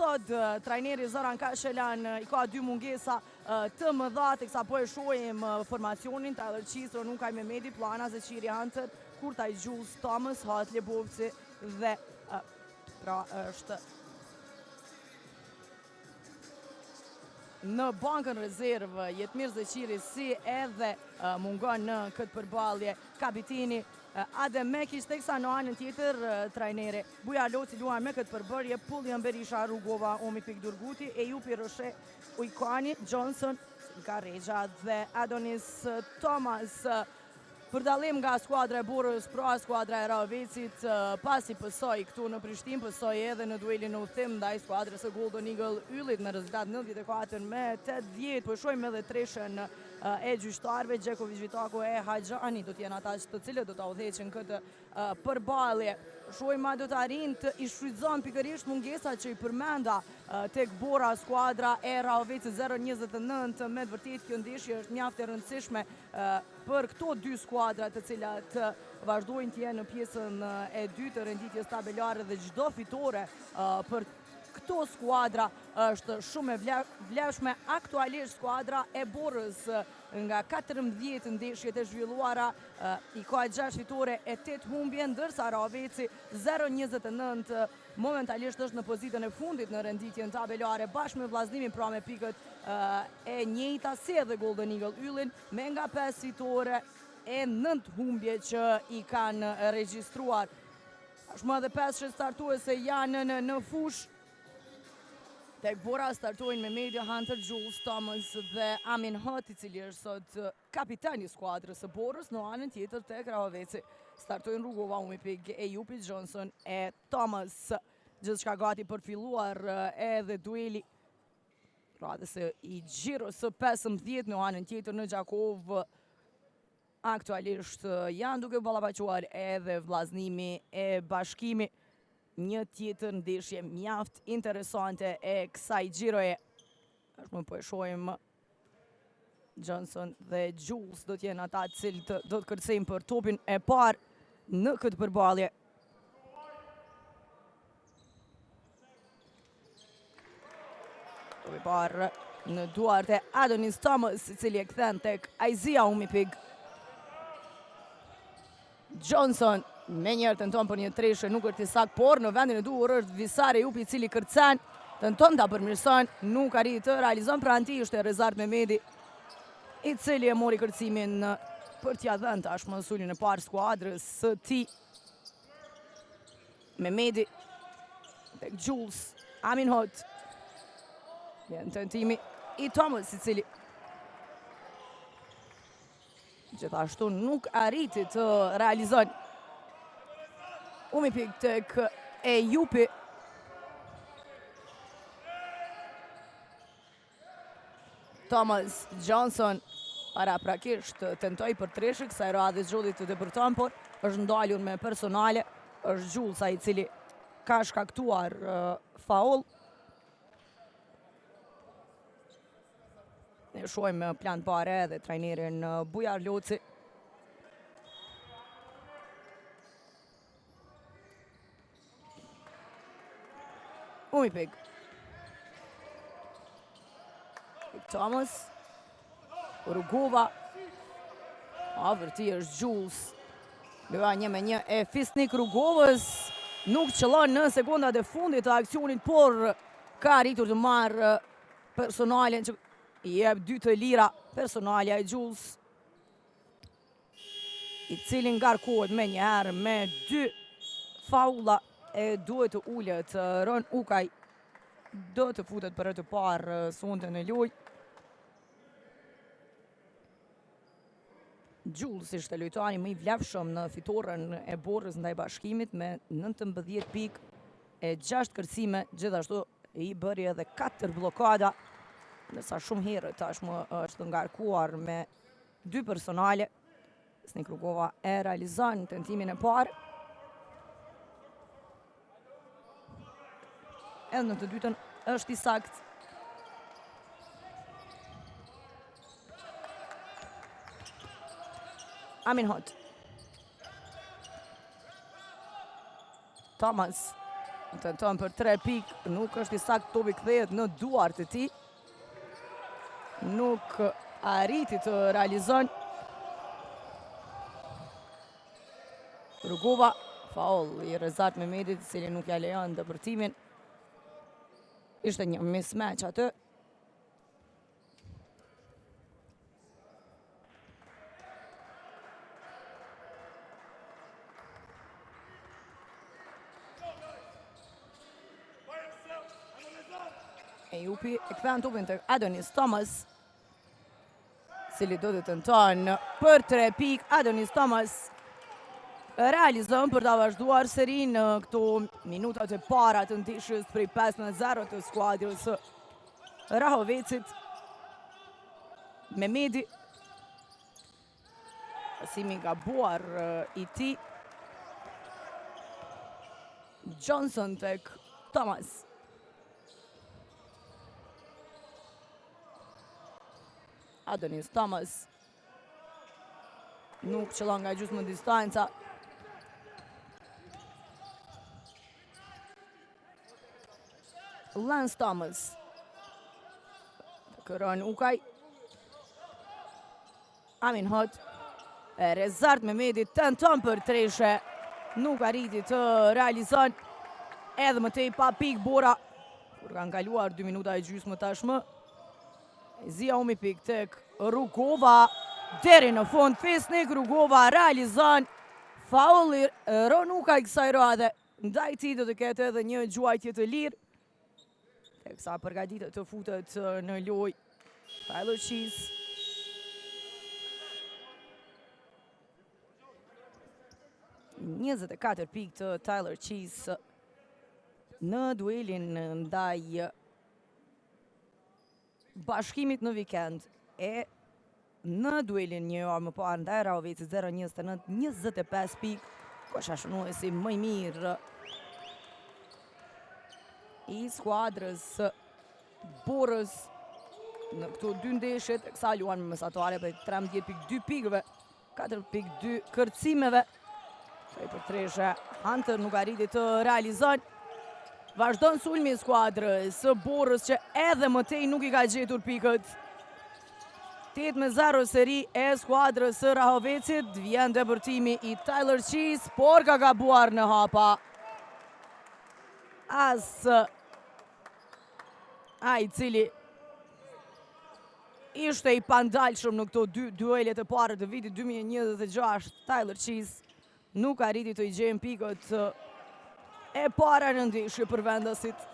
sot trajneri Zoran Kashelan i ka dy mungesa të mëdha, teksa po e shohim formacionin, Tyler Qisro, Nukaj Mehmeti, Plana Zeqiri Hunter, Kurtaj Jules Thomas, Hatli Bovci dhe pra është në bankën rezervë Jetmir Zeqiri, si edhe mungon në këtë përballje kapiteni Adem Mekić, teksa në anën tjetër trajneri Bujar Loci luan me këtë përbërje Pullian Berisha, Rugova, Omi Pikdurguti, Ejupi Roshe, Ujkani, Johnson, Garregja dhe Adonis Thomas. Për dallim nga skuadra e Borës, pra skuadra e Ravecit, pasi pësoj këtu në Prishtinë, pësoj edhe në duelin në udhtim ndaj skuadrës së Golden Eagle Yllit me rezultat 94-80, po shohim edhe treshën e gjyqtarëve, Gjeković, Vitako e Hajxhani do t'jenë ata të cilët do ta udhëheqin këtë përballje. Shohim do ta rinë të i shfrytëzon pikërisht mungesat që i përmenda tek Bora skuadra e Ravecit 0-29, me të vërtetë kjo ndeshje është mjaft e rëndësishme për këto dy skuadra të cilat vazhdojnë të jenë në pjesën e dytë të renditjes tabelare dhe çdo fitore për këto skuadra është shumë e vlefshme. Aktualisht skuadra e Borës nga 14 ndeshjet e zhvilluara i ka 6 fitore e 8 humbje, ndërsa Raveci 0-29 momentalisht është në pozitën e fundit në renditjen tabelare bashkë me vllaznimin, pra me pikët e njëjta si edhe Golden Eagle Yllin me nga 5 fitore e 9 humbje që i kanë regjistruar. Tashmë edhe 5 startuese janë në fushë. Tek Bora startojnë Mehmeti, Hunter, Jules Thomas dhe Amin Hot, i cili është sot kapiteni skuadrës së Borës. Në anën tjetër tek Raveci startojnë Rugova, Umipik, Ejupi, Johnson e Thomas. Gjithçka gati për filluar edhe dueli radhës i Gjiros së 15 në anën tjetër në Gjakov. Aktualisht janë duke ballafaquar edhe vllaznimi e Bashkimi. Një tjetër ndeshje mjaft interesante e kësaj Gjiroje. Tashmë po e shohim Johnson dhe Jules do t'jenë ata cilët do të kërcejnë për topin e parë në këtë përballje. Topi parë në duart e Adonis Thomas, i cili e kthen tek Aizia Umipik. Johnson me njerë tenton për një treshe, nuk është i saktë, por në vendin e duhur është Visar Ejupi, i cili kërcen, tenton ta përmirëson, nuk arrit të realizon, pra anti është Rezart Mehmeti, i cili e mori kërcimin për t'ia dhënë tashmë sulin e parë skuadrës së tij. Mehmeti tek Jules, Amin Hot. Vjen tentimi i Thomas, i cili gjithashtu nuk arriti të realizon. Umipik tek Ejupi. Thomas Johnson paraprakisht tentoi për treshë, kësaj radhe Xholli të depërton, por është ndalur me personale. Është Jules ai i cili ka shkaktuar faull. Ne shohim plan parë edhe trajnerin Bujar Loci. Umipik. Thomas. Rugova. Avërti është Jules. Lëra 1-1 e Fisnik Rugovës. Nuk qëllon në sekundat e fundit të aksionit, por ka arritur të marrë personalen që i jep 2 të lira. Personalja e Jules, i cili ngarkohet me njëherë me 2 faulla e duhet të ullet. Ron Ukaj do të futet për të parë sonte në lojë. Jules ishte lojtari më i vlefshëm në fitoren e Borës ndaj Bashkimit me 19 pikë e 6 kërcime, gjithashtu i bëri edhe 4 blokada, ndërsa shumë herë tashmë është ngarkuar me 2 personale. Fisnik Rugova e realizon tentimin e parë. Edhe në të dytën është i saktë. Amin Hot. Thomas. Tenton për 3 pikë, nuk është i sakt, topi kthehet në duart e tij. Nuk arriti të realizon. Rugova, faul i Rezat Mehmedit, i cili nuk ja lejon ndërtimin. Ishte një mismatch aty. Ejupi e kthen topin të Adonis Thomas, cili do të tenton për 3 pikë. Adonis Thomas realizon për ta vazhduar serin në këto minutat e para të ndeshjes prej 5-0 të skuadrës së Rahovecit. Mehmedi, pasimi gabuar i tij. Johnson tek Thomas. Adonis Thomas nuk qëllon nga gjysmë distanca. Lance Thomas kërron Ukaj. Amin Hot. Rezat Mehmedi tenton për treshe, nuk arriti të realizon. Edhe më tej pa pikë Bora, kur kanë kaluar 2 minuta e gjysmë tashmë. Zia umi pik tek Rugova, deri në fund Fesnik Rugova realizon faulli Ronuka i kësaj rade. Ndaj tij do të ketë edhe një gjuajtje të lirë, teksa përgatitet të futet në lojë Tyler Cheese. –24 pikë të Tyler Cheese në duelin ndaj Bashkimit në vikend, e në duelin një orë më parë ndaj Rahovecit 0-29, 25 pikë, koshashënuesi më i mirë i skuadrës Borës në këto 2 ndeshje, teksa luan me mesatare për 13.2 pikëve, 4.2 kërcimeve. Për treshe, Hunter nuk arriti të realizon. Vazhdon sulmi i skuadrës së Borës që edhe më tej nuk i ka gjetur pikët. 8-0 seri e skuadrës së Rahovecit. Vjen depërtimi i Tyler Cheese, por ka gabuar në hapa. As ai cili ishte i pandalshëm në këto 2 duelet e parë të vitit 2026, Tyler Cheese nuk arriti të i gjen pikët e para në ndeshje për vendasit.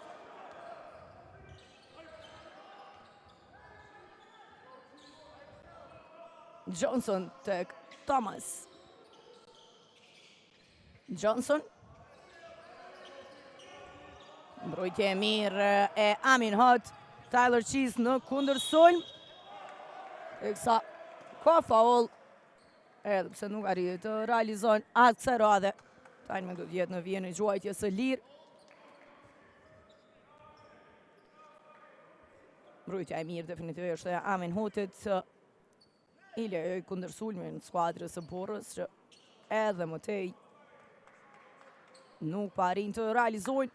Johnson tek Thomas. Johnson. Mbrojtje e mirë e Amin Hot. Tyler Cheese në kundërsulm. Teksa ka faul, edhe pse nuk arriti të realizon atë kësaj rade. Tajnë do të jetë në vijën e gjuajtjes së lirë. Mbrojtja e mirë definitivisht e Amin Hotit, i lejoi kundërsulmin skuadrës së Borës që edhe më tej nuk pa arrin të realizojnë.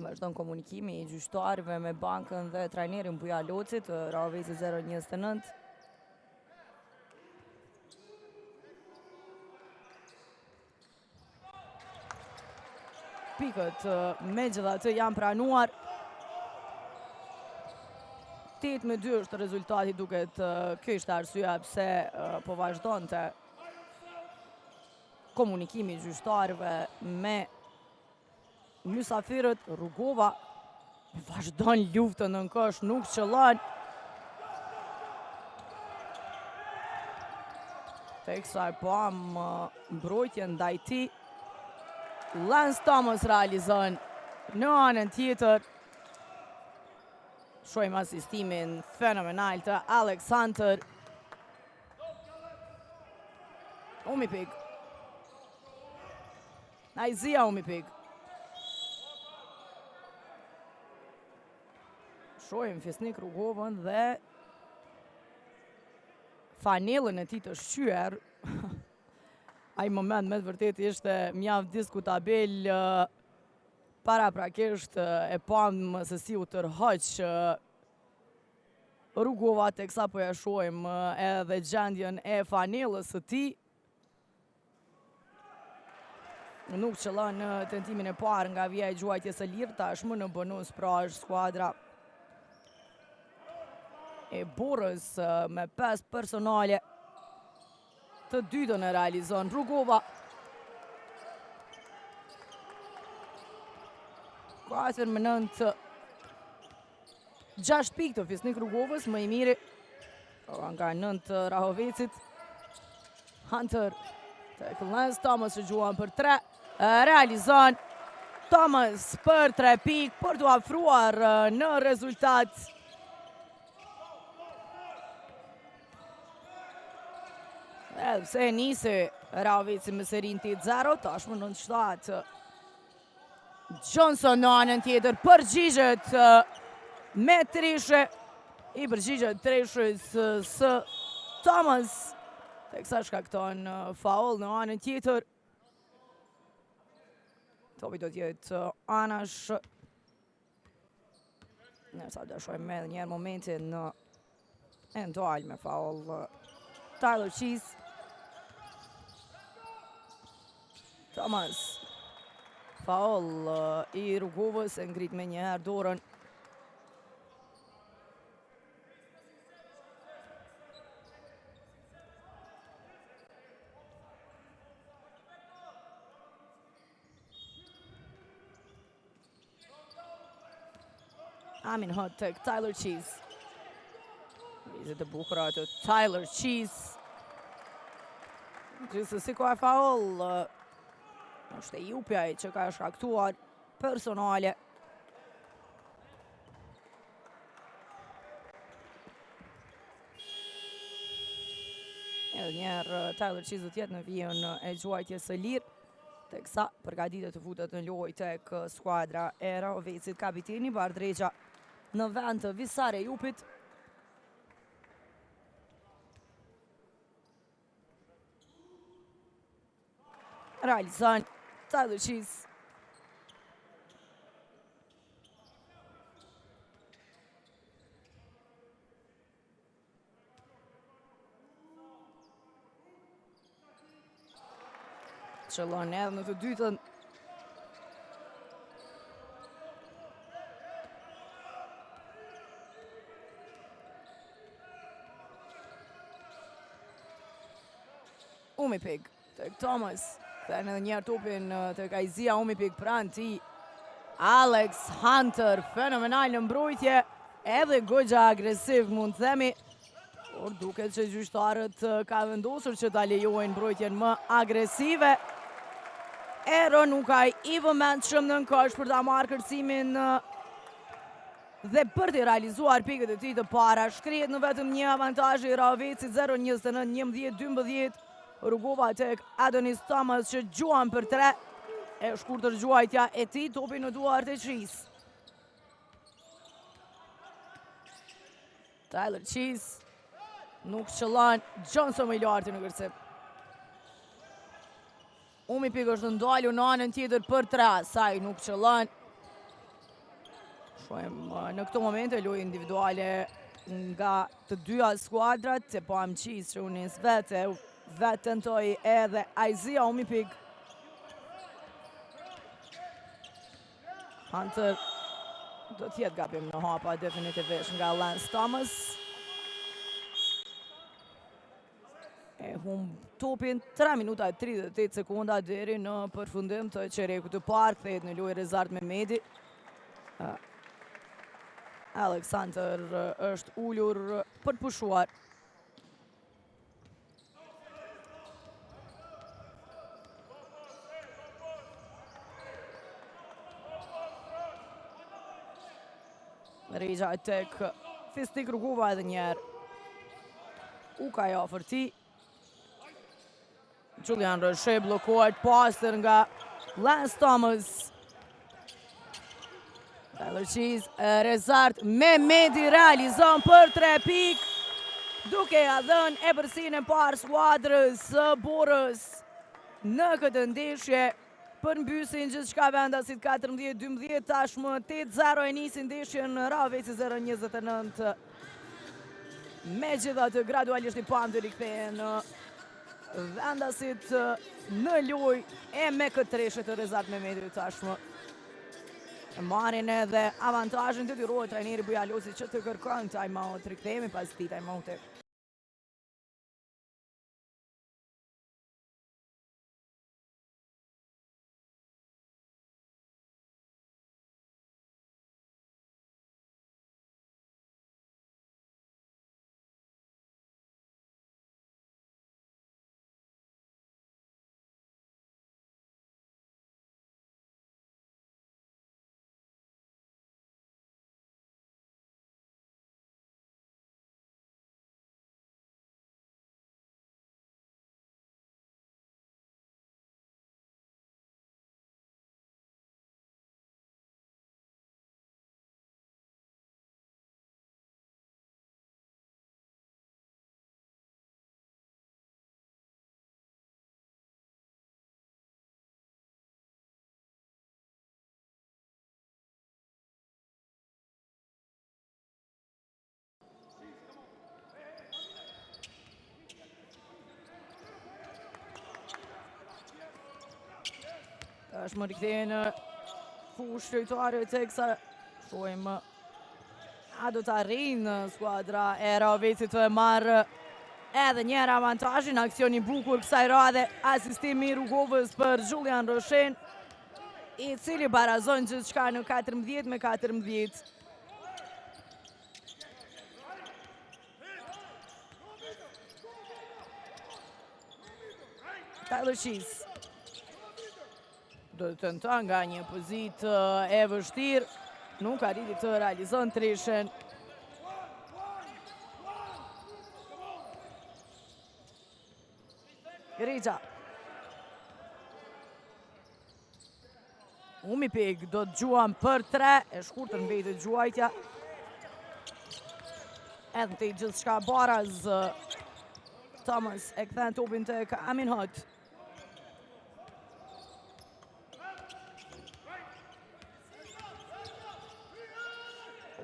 Vazhdon komunikimi i gjyqtarëve me bankën dhe trajnerin Buja Locit, Rahovecit 0-29. Pikët megjithatë janë pranuar. 8-2 është rezultati, duket kjo ishte arsyeja pse po vazhdonte komunikimi i gjyqtarëve me mysafirët. Rugova vazhdon luftën në kosh, nuk qëllon. Teksa e pam mbrojtje ndaj tij. Lance Thomas realizon në anën tjetër. Shohim asistimin fenomenal të Alex Hunter. Umipik. Aizia Umipik. Shohim Fisnik Rugovën dhe fanelën e tij të shqyer. Ai moment me të vërtet ishte mjaft diskutabel, paraprakisht e pam se si u tërhoq Rugova, teksa po ja shohim edhe gjendjen e fanelës së tij. Nuk qëllon në tentimin e parë nga vija e gjuajtjes së lirë, tashmë në bonus pra është skuadra e Borës me 5 personale. Të dytën e realizon Rugova. 4-9. 6 pikë të Fisnik Rugovës, më i miri nga 9 Rahovecit. Hunter të këllës, Thomas që gjuan për 3. Realizon Thomas për 3 pikë për të afruar në rezultat. Edhe pse nisi Rahoveci me serin 8-0, tashmë 9-7. Johnson në anën tjetër përgjigjet me Trishe. I përgjigjet Trishës së Thomas, teksa shkakton faul në anën tjetër. Topi do t'jetë anash. Nërsa do shojmë me njerë momentin e ndoal me faul Tyler Cheese. Thomas. Faul i Rugovës e ngrit me njëherë dorën. Amin hot tek Tyler Cheese. Vizit të bukura të Tyler Cheese. Gjithsesi ka faul. është e Jupjaj që ka shkaktuar personale. Edhe njerë Tyler Cheese do t'jetë në vijën e gjuajtjes së lirë, teksa përgatitet të futet në lojë tek skuadra e Rahovecit. Kapiteni Bardregja në vend të Visare Jupit. Realizon Tyler Cheese. Qëllon edhe në të dytën. Umipik tek Thomas. Dhe në njerë topin të Kajzia Umipik pranë ti. Alex Hunter, fenomenal në mbrojtje, edhe goxha agresiv mund të themi. Por duket që gjyqtarët ka vendosur që ta lejojnë mbrojtjen më agresive. Ero nuk ka i vëmendshëm në kosh për ta marrë kërcimin dhe për të realizuar pikët e tij të para. Shkrihet në vetëm një avantazh i Rahovecit 0-29, 11-12. Rugova tek Adonis Thomas që gjuan për 3. E shkurtër gjuajtja e tij, topi në duart e Cheese. Tyler Cheese nuk qëllon, Johnson më i lartë në kërcim. Umipik është ndalu në anën tjetër për 3, saj nuk qëllon. Shohim në këto momente lojë individuale nga të dyja skuadrat, se po am Cheese që unis vetë tentoj edhe Aizia Umipik. Hunter do t'jetë gabim në hapa definitivisht nga Lance Thomas. E topin 3 minuta e 38 sekunda deri në përfundim të çerekut të parë, kthehet në lojë Rezart Mehmeti. Alexander është ulur për të pushuar. Regja tek Fisnik Rugova edhe njerë. U ka i ofër ti. Julian Rochet blokohet pasër nga Lance Thomas. Tyler Cheese, Rezart Mehmeti realizon për 3 pikë, duke ja dhënë e përsinë e parë skuadrës së Borës në këtë ndeshje. Përmbysin gjithçka vendasit 14-12, tashmë 8-0 e nisin ndeshjen Raveci 0-29. Megjithatë gradualisht i pam të rikthehen vendasit në lojë e me këtë treshe të Rezart Mehmetit tashmë. Marrin edhe avantazhin, detyrohet trajneri Bujalosi që të kërkon time-out. Rikthehemi pas këtij time-outi. Është më rikthehen në fushë shqiptare teksa shojmë a do të arrijnë skuadra e Ravecit të marrë edhe njëherë avantazhin. Aksion i bukur kësaj radhe, asistimi i Rugovës për Julian Rochet, i cili barazon gjithçka në 14-14. Tyler Cheese do të tenton nga një pozitë e vështirë, nuk arriti të realizon treshen. Grigja. Umipik do të gjuan për 3, e shkurtër mbetet gjuajtja. Edhe të gjithçka baraz, Thomas e kthen topin tek Amin Hot.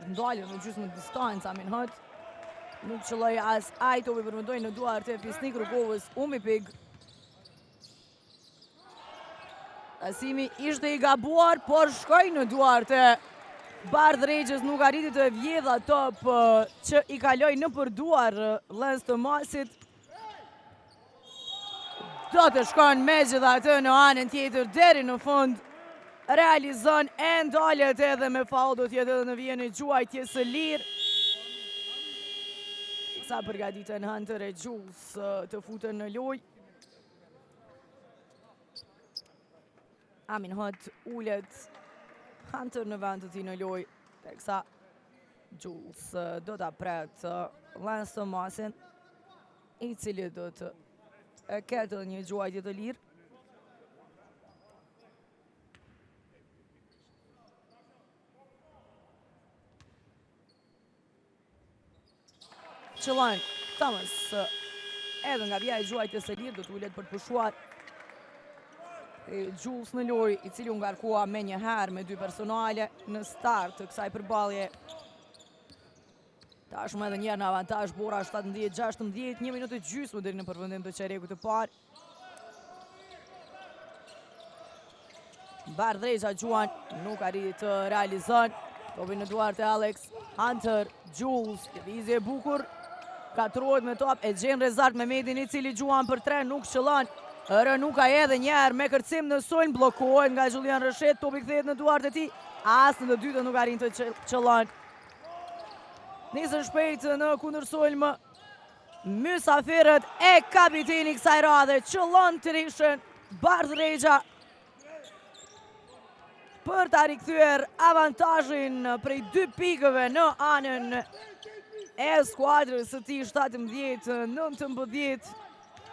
Ndalë në gjysmë distancë Amin Hot. Nuk qëlloj as ai topi përmendoj në duart e Fisnik Rugovës. Umipik. Asimi ishte i gabuar, por shkoj në duart e Bardh Regjës, nuk arriti të vjedha top që i kaloi në përduar Lance Thomasit. Do të shkon megjithatë në anën tjetër deri në fund. Realizon e ndalet edhe me faul, do t'jetë edhe në vijën e gjuajtjes së lirë. Sa përgatiten Hunter e Jules të futen në lojë. Amin Hot ulet, Hunter në vend të tij në lojë, teksa Jules do ta pret Lance Thomasin, i cili do të ketë një gjuajtje të lirë. Qëllon Thomas edhe nga vija e gjuajtjes së lirë, do të ulet për të pushuar Jules në lojë, i cili u ngarkua me njëherë me 2 personale në start të kësaj përballje. Tashmë edhe njerë në avantazh Bora 17-16, 1 minutë gjysmë deri në përfundim të çerekut të parë. Bardh Regja gjuan, nuk arriti të realizon. Topi në duart e Alex Hunter, Jules, lëvizje e bukur. Katrohet me top, e gjen Rezart Mehmetin, i cili gjuan për 3, nuk qëllon. Rënuka edhe njerë me kërcim në sulm, blokohet nga Julian Rochet, topi kthehet në duart e tij, as në të dytën nuk arrin të qëllon. Nisën shpejt në kundër sulm mysafirët e kapiteni kësaj radhe, qëllon treshen Bardh Regja për ta rikthyer avantazhin prej 2 pikëve në anën e skuadrës së tij 17-19.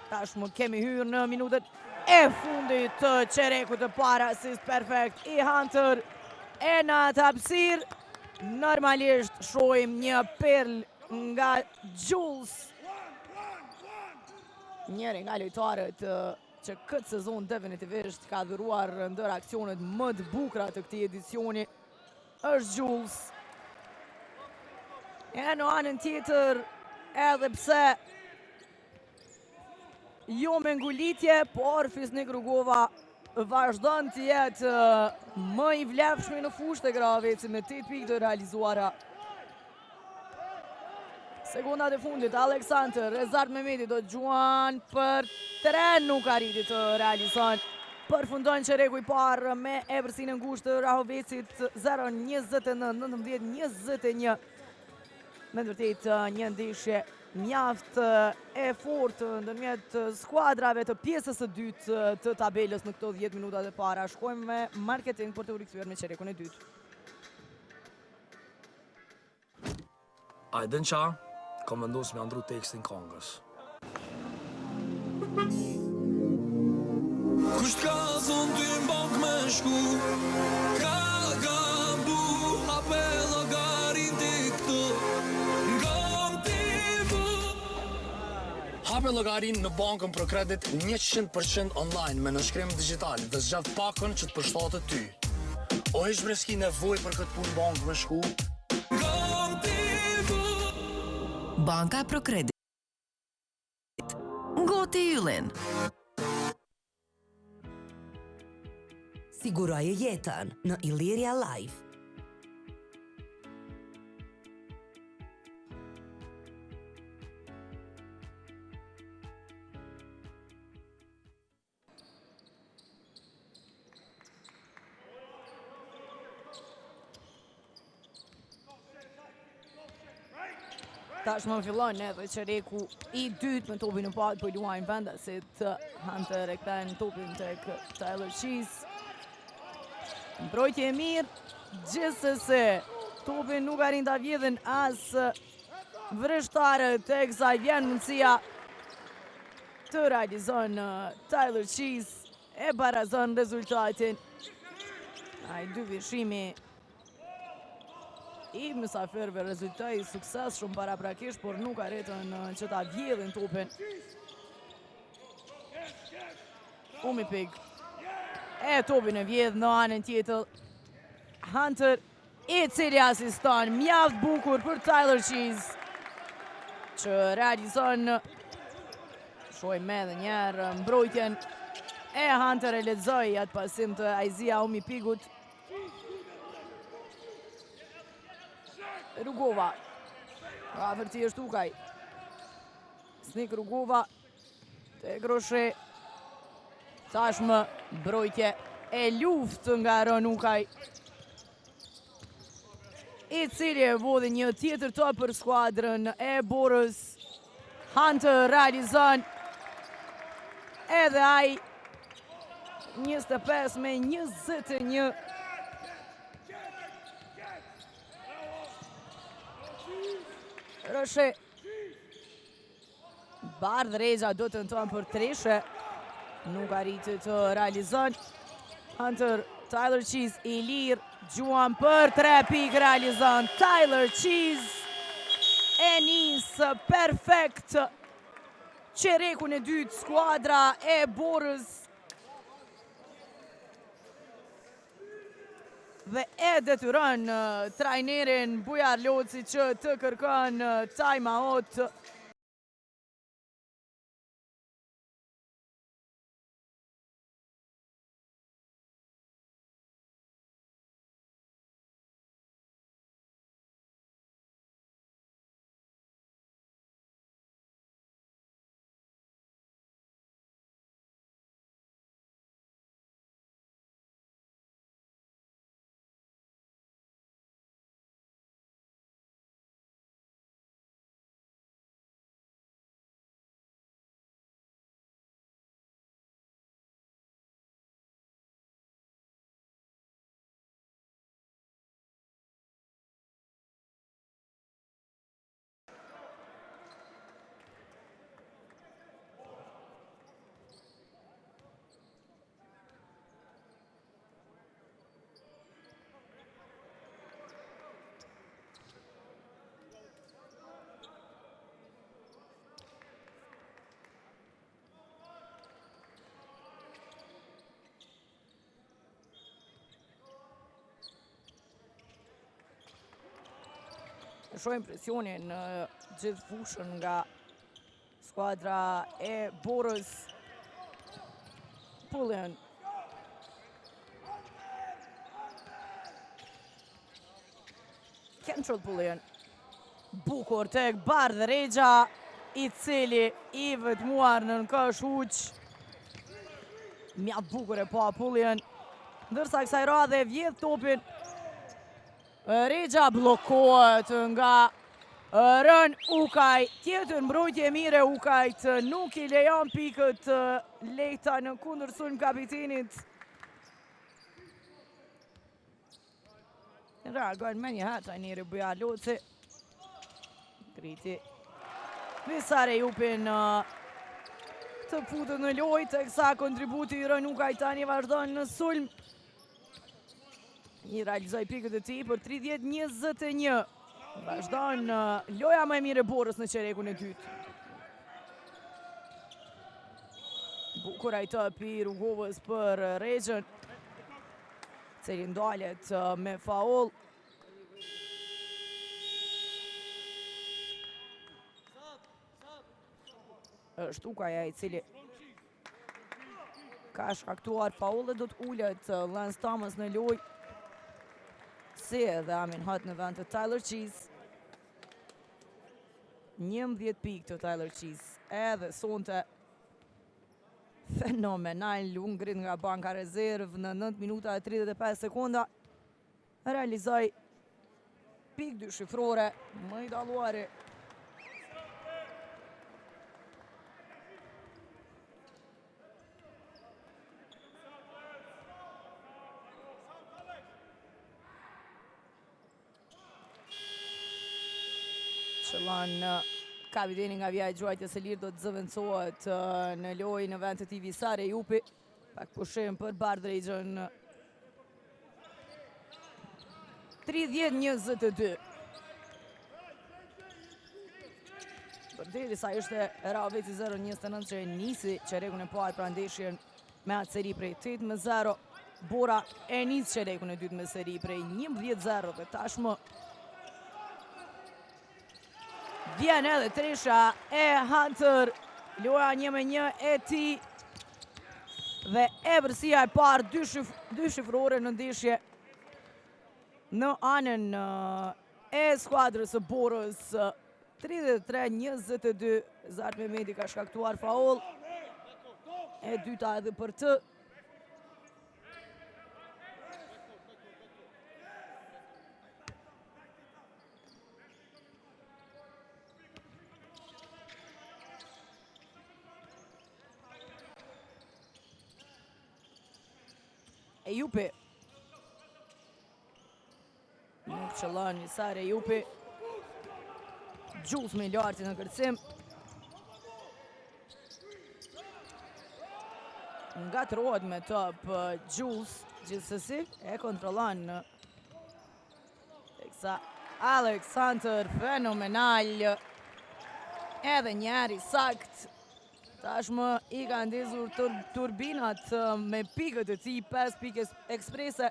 Tashmë kemi hyrë në minutët e fundit të çerekut të para, asist perfekt i Hunter e në atë hapësirë. Normalisht shohim një perl nga Jules, njëri nga lojtarët që këtë sezon definitivisht ka dhuruar ndër aksionet më të bukura të këtij edicioni, është Jules. E në anën tjetër, edhe pse jo me ngulitje, por Fisnik Rugova vazhdon të jetë më i vlefshmi në fushë të Graveci me 8 pikë të realizuara. Sekundat e fundit, Aleksandr Rezart Mehmeti do të gjuan për 3, nuk arriti të realizon. Përfundon çereku i parë me epërsinë e ngushtë të Rahovecit 0-29-19-21. Me të vërtetë një ndeshje mjaft e fortë ndërmjet skuadrave të pjesës së dytë të tabelës në këto 10 minutat e para. Shkojmë me marketing për të u rikthyer me çerekun e dytë. Ajdën qa, kam vendosur me andru tekstin këngës. Kusht ka zonë ty m'bank me shku, ka gambu, hape llogarin TikTok, hape llogarin në bankën për kredit 100% online me nënshkrim digital dhe zgjat pakën që të përshtatet ty. O ish breski nevoj për këtë punë bankë me shku? Banka ProCredit. Goti yllin. Siguroje jetën në Illyria Life. Tashmë fillon edhe çereku i dytë me topin e parë për luajnë vendasit. Hunter e kthen topin tek Tyler Cheese. Mbrojtje e mirë, gjithsesi topin nuk arrin ta vjedhin as vëreshtarët, teksa vjen mundësia të realizon Tyler Cheese e barazon rezultatin. Ai dy vishimi i mysafirëve rezultoi sukses shumë paraprakisht, por nuk arritën që ta vjedhin topin. Umipik e topin e vjedh në anën tjetër. Hunter i cili asiston mjaft bukur për Tyler Cheese që realizon, shohim edhe njerë mbrojtjen e Hunter e lexoi atë pasim të Aizia Umipikut. Rugova, afërti është Ukaj. Snik Rugova te Groshe. Tashmë mbrojtje e luftë nga Ron Ukaj, i cili e vodhi një tjetër top për skuadrën e Borës. Hunter realizon edhe ai 25-21. Roshe. Bardh Reza do të tenton për treshe, nuk arriti të realizon. Hunter, Tyler Cheese i lirë, gjuan për 3 pikë realizon. Tyler Cheese e nisë perfekt çerekun e dytë skuadra e Borës dhe e detyron trajnerin Bujar Loci që të kërkon time out. Shohim presionin në gjithë fushën nga skuadra e Borës. Pullian. Kentrell Pullian. Bukur tek Bardh Rexha, i cili i vetmuar në kësh huq. Mjaft bukur e pa Pullian. Ndërsa kësaj radhe vjedh topin. Rexha bllokohet nga Rën Ukaj. Tjetër mbrojtje mire Ukajt nuk i lejon pikët lehta në kundërsulm kapitenit. Reagojnë me njëherë trajneri Buja Loci. Kriti Visare Jupin të futët në lojë, teksa kontributi i Rën Ukaj tani vazhdon në sulm. I realizoi pikët e tij për 30-21. Vazhdon loja më e mirë e Borës në çerekun e dytë. Bukur ai topi i Rrugovës për Rexhën, cili ndalet me faull. Është Ukaj ai i cili ka shkaktuar faull dhe do të ulet Lance Thomas në lojë. Si edhe Amin Hut në vend të Tyler Cheese. 11 pikë të Tyler Cheese. Edhe sonte fenomenal ngrit nga banka rezervë në 9 minuta e 35 sekonda. Realizoi pikë dyshifrore, më i dalluari. Qëllon kapiteni nga vija e gjuajtjes së lirë do të zëvendësohet në lojë në vend të tij Visare Jupi. Pak pushim për Bardh Rexhën. 30-22. Përderisa ishte Raveci 0-29 që e nisi çerekun e parë pra ndeshjen me atë seri prej 8-0. Bora e nis çerekun e dytë me seri prej 11-0 dhe tashmë vjen edhe tresha e Hunter, loja 1-1 e tij dhe ebërsia e parë dyshifrore në ndeshje në anën e skuadrës së Borës. 33-22, Zart Mehmeti ka shkaktuar faull. E dyta edhe për të. Jupi. Nuk qëllon Visare Jupi. Jules me lartë në kërcim. Ngatrohet me top Jules, gjithsesi e kontrollon. Teksa Alex Hunter fenomenal. Edhe njëri sakt. Tashmë i ka ndezur turbinat me pikët e tij, 5 pikë eksprese.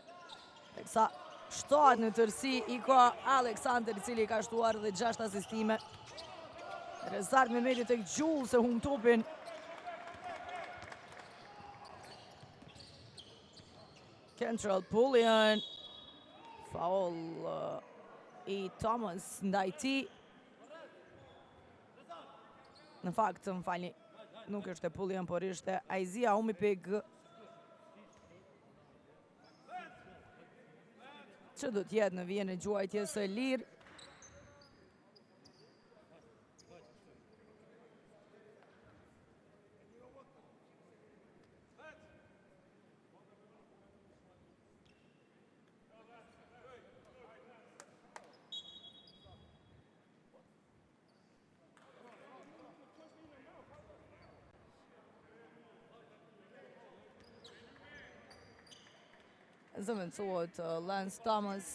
Teksa 7 në tërësi i ka Alexander, i cili ka shtuar dhe 6 asistime. Zart Mehmeti tek Jules e humb topin. Kentrell Pullian. Faull i Thomas ndaj tij. Në fakt, më falni, nuk është e Pullian, por ishte Aizia Umipik. Që do t'jetë në vijën e gjuajtjes së lirë. Zëvendësohet Lance Thomas.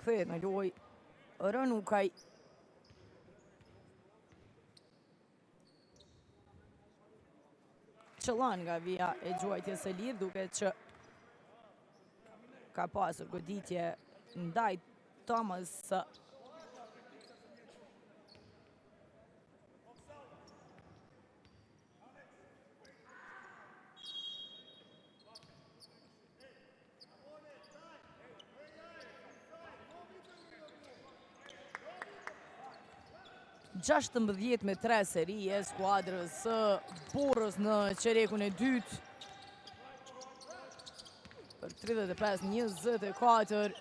Kthehet në lojë Rën Ukaj. Qëllon nga vija e gjuajtjes së lirë, duket që ka pasur goditje ndaj Thomas. Gjashtëmbëdhjetë me 3 seri e skuadrës Borës në qerekun e dytë. Për 35-24.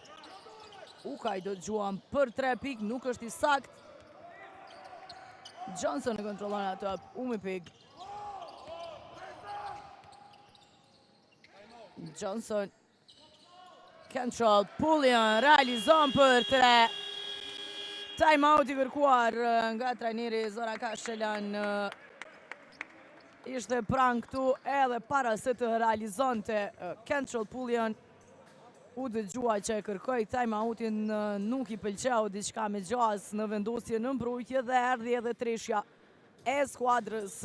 Ukaj do të gjuan për 3 pik, nuk është i sakt. Johnson e kontrollon atë, Umipik. Johnson. Control, Pullian, realizon për 3. Time-out i kërkuar nga trajneri Zoran Kashelan. Ishte pranë këtu edhe para se të realizonte Control Pullian. U dëgjua që kërkoi time-outin, nuk i pëlqeu diçka me gjas në vendosje në mbrojtje dhe erdhi edhe treshja e skuadrës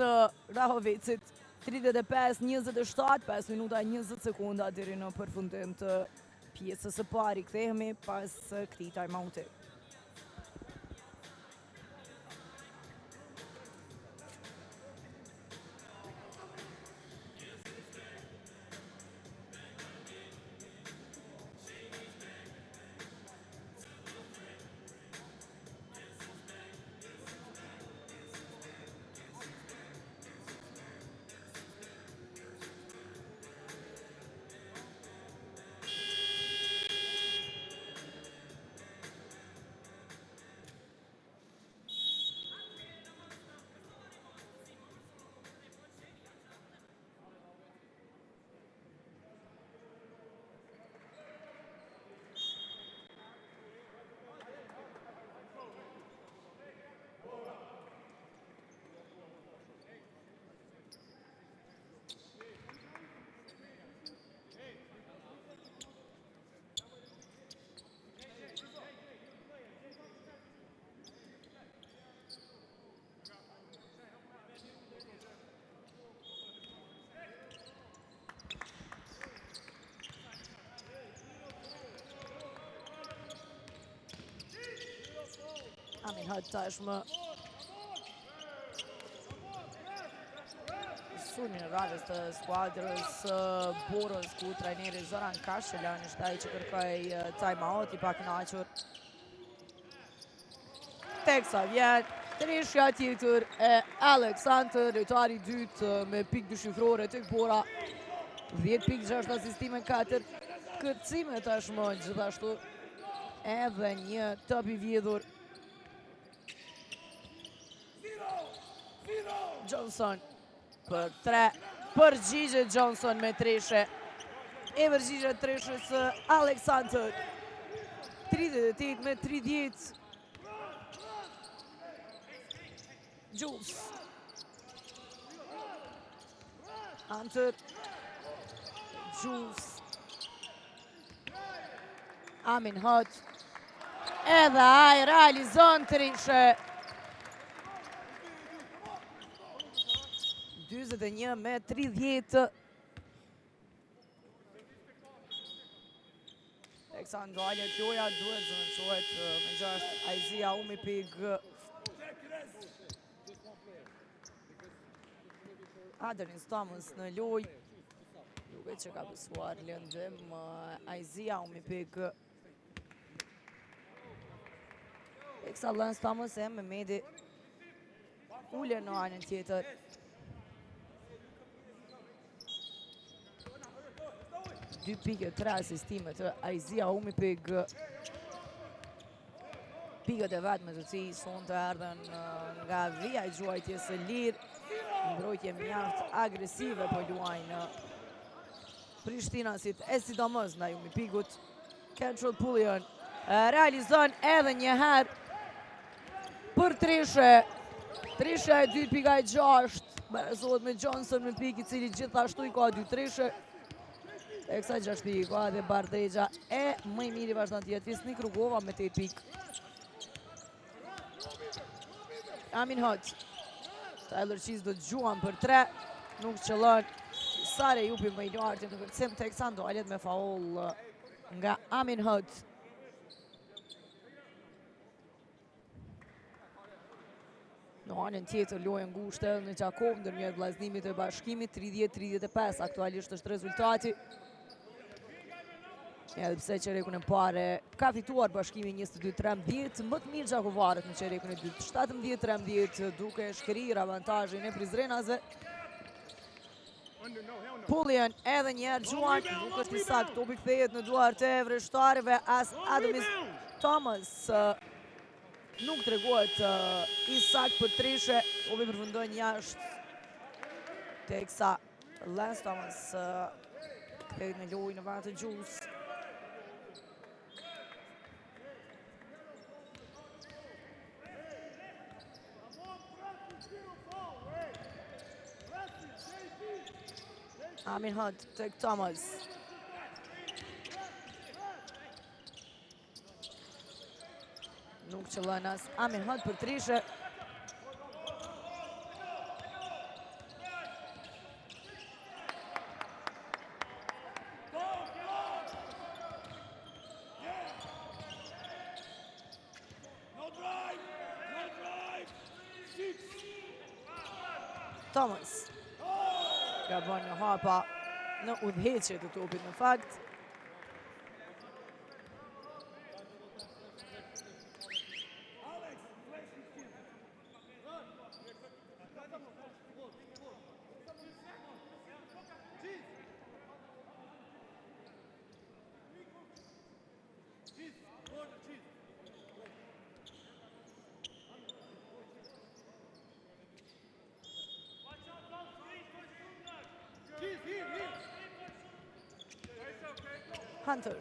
Rahovecit. 35-27, 5 minuta 20 sekunda deri në përfundim të pjesës së parë. Kthehemi pas këtij time-outi. Amin Hëtë tashmë sulmin e radhës të skuadrës Borës, ku trajneri Zoran Kashelan ishte ai që kërkoi time-out, i pakënaqur. Teksa vjen treshja tjetër e Aleksandr, lojtari i dytë me pikë dyshifrore tek Bora. 10 pikë, 6 asistime, 4 kërcime tashmë gjithashtu. Edhe një top i vjedhur. Johnson për 3, përgjigje Johnson me treshe. E përgjigje treshës Aleksandr. 38 me 30. Jules. Hunter. Jules. Amin Hëtë. Edhe ai realizon treshe. 41 me 30. Aleksandr Alet loja duhet zëvendësohet me 6. Aizia Umipik. Adonis Thomas në loj. Duket që ka pësuar lëndim Aizia Umipik. Teksa Lance Thomas e Mehmeti ule në anën tjetër. Dy pikë, 3 asistime të Aizia Umipik. Pikët e vetme të cilë sonte erdhen nga vija i gjuajtjes së lirë. Mbrojtje mjaft agresive po luajnë Prishtinasit, e sidomos ndaj Umipikut. Control Pullian realizon edhe një herë për treshe. Tresha e 2 pika e 6. Barazohet me Johnson me pikë, i cili gjithashtu i ka 2 treshe. Eksa gjashti i ka dhe Bardregja e më i miri vazhdan tjetë. Visnik Rugova me 8 pik. Amin Hëtë. Tyler Qiz do të gjuan për 3. Nuk qëllon. Sare Jupi më i lartë të kërcim. Teksa ndolet me faul nga Amin Hëtë. Në anën tjetër lojë ngushtë në Gjakov ndërmjet vllazënimit të Bashkimit 30-35 aktualisht është rezultati. Edhe pse çerekun e parë ka fituar Bashkimi 22-13, më të mirë Gjakovarët në çerekun e dytë 17-13 duke shkrirë avantazhin e Prizrenasve. Pullian edhe njerë gjuan, nuk është i sakt, topi kthehet në duart e vreshtarëve as Adamis Thomas nuk tregohet i sakt për trishe, topi përfundon jashtë teksa Lance Thomas kthehet në lojë në vend të Gjus. Amin Hunt tek Thomas. Nuk qëllon as Amin Hunt për trishe. Thomas. Ka bën një hapa në udhëheqje të topit në fakt. Hunter.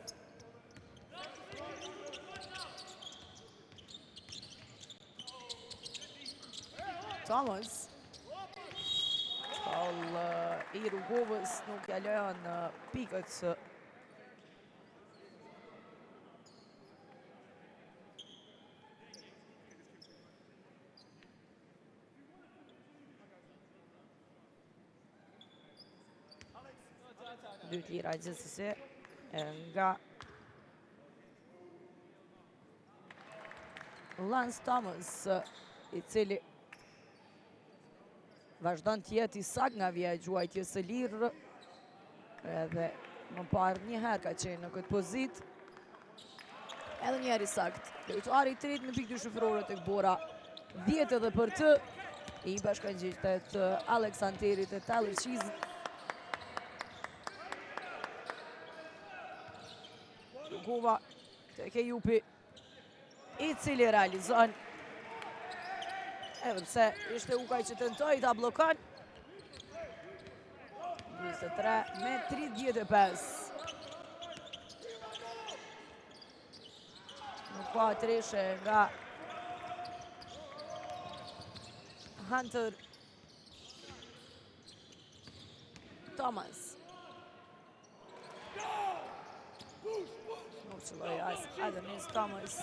Thomas. Shkall i Rugovës nuk ja lëjan pikët. Dy tira gjithsesi nga Lance Thomas, i cili vazhdon të jetë i sakt nga vija e gjuajtjes së lirë, edhe më parë një herë ka qenë në këtë pozit, edhe një herë i sakt. Drejtuari i tretë në pikë dyshifërore tek bora 10 edhe për të, i bashkangjishtet Aleksanterit e Tyler Cheese. Rugova tek Ejupi, i cili realizon, edhe pse ishte Ukaj që tentoi ta bllokon. 23-35. Nuk ka trishe nga Hunter. Thomas. Nuk qëlloj as Adamis Thomas.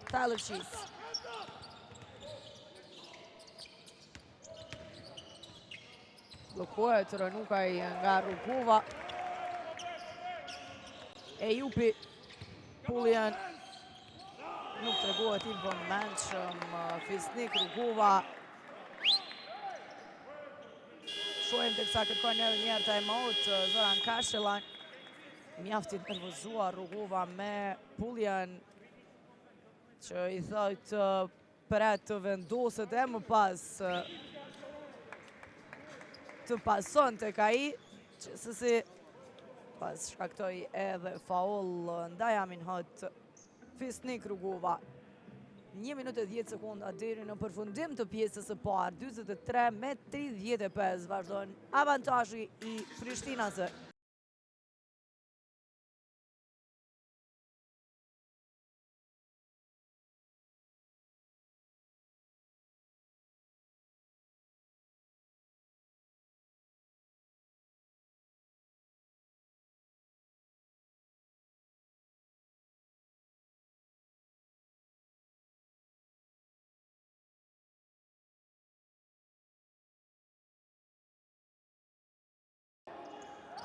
Tyler Cheese. Blokohet Rënukaj nga Rugova. Ejupi. Pullian. Nuk tregohet i vëmendshëm fisnik Rugova. Shohem teksa kërkon edhe një herë time-out Zoran Kashelan. Mjafti nervozuar Rugova me Pullian, që i thot pret të vendoset e më pas të pason të ka i, që sësi pas shkaktoj edhe faul ndaj Amin Hunt, fisnik Rugova. 1 minutë e 10 sekonda deri në përfundim të pjesës së parë, 43-35 vazhdon avantazhi i Prishtinasve.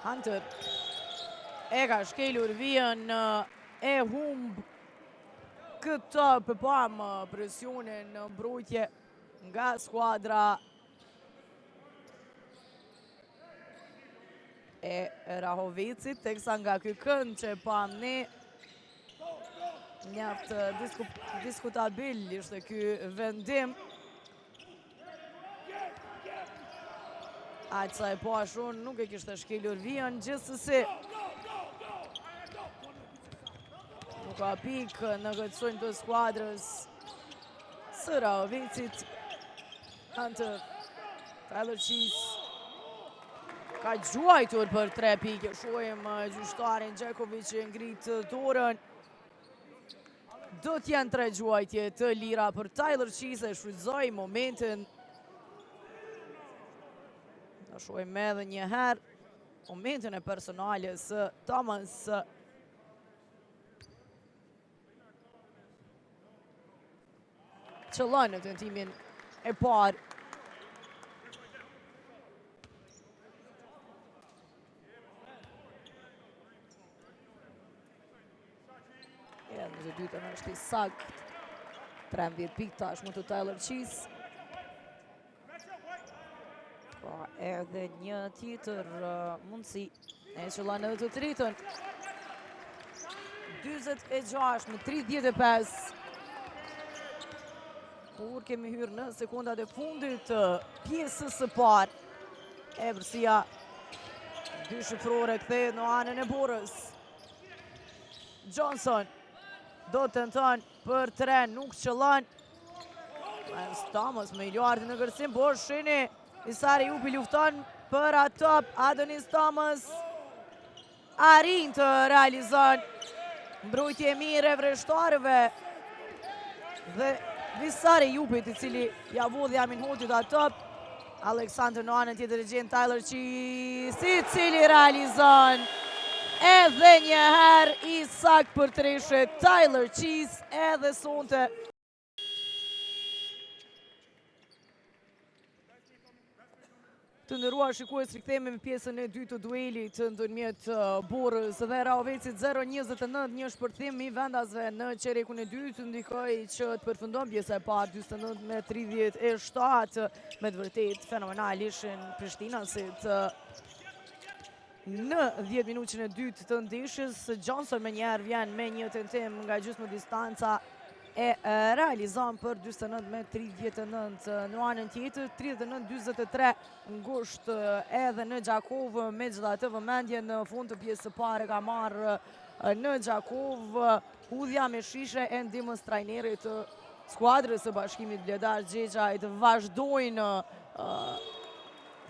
Hunter e ka shkelur vijën, e humb këtë pëpam presionin në mbrojtje nga skuadra e Rahovicit, teksa nga ky kënd që pam ne mjaft diskutabil ishte ky vendim. Aq sa e po ashun nuk e kishte shkelur vijën, gjithsesi nuk ka pikë në këtë shojnë të skuadrës së Rahovicit. Hunter Tyler Cheese ka gjuajtur për 3 pikë. Shohim gjyqtarin Gjekovic që ngrit dorën. Do t'janë 3 gjuajtje të lira për Tyler Cheese, e shfrytëzoi momentin. Në shohim edhe një herë momentin e personale së Thomas. Qëllon në tentimin e parë. Në të dytën është i sakt. 13 pikë tashmë të Tyler Cheese. Pa edhe një tjetër mundësi. E qëllon në të tritën. 26 në 35. Kur kemi hyrë në sekundat e fundit pjesës së parë. Evërsia dy shifrore kthehet në anën e borës. Johnson do të tenton për 3, nuk qëllon. Thomas me Iluardi në kërcim, por shini Isari Jupi lufton për atë. Adonis Thomas arrin të realizon mbrojtje mirë e vreshtarëve dhe Visari Jupit i cili ja vodhi Amin Hotit atë. Aleksandr në anën tjetër e gjen Tyler Cheese i cili realizon edhe një herë i sakt për treshet. Tyler Cheese edhe sonte. Të ndëruar shikues, rikthehemi me pjesën e dytë të duelit ndërmjet Borës dhe Rahovicit. 0-29 një shpërthim i vendasve në çerekun e dytë ndikoi që të përfundon pjesa e parë 49-37. Me të vërtet fenomenal ishin prishtinasit në 10 minutën e dytë të ndeshjes. Johnson me njerë vjen me një tentim nga gjysmë distanca e realizon për 49-39 në anën tjetër. 39-43 ngusht edhe në Gjakov, me gjithatë vëmendje në fund të pjesë së pare ka marrë në Gjakov. Hudhja me shishe e ndihmës trajnerit të skuadrës së Bashkimit Bledar Xhexhajt vazhdojnë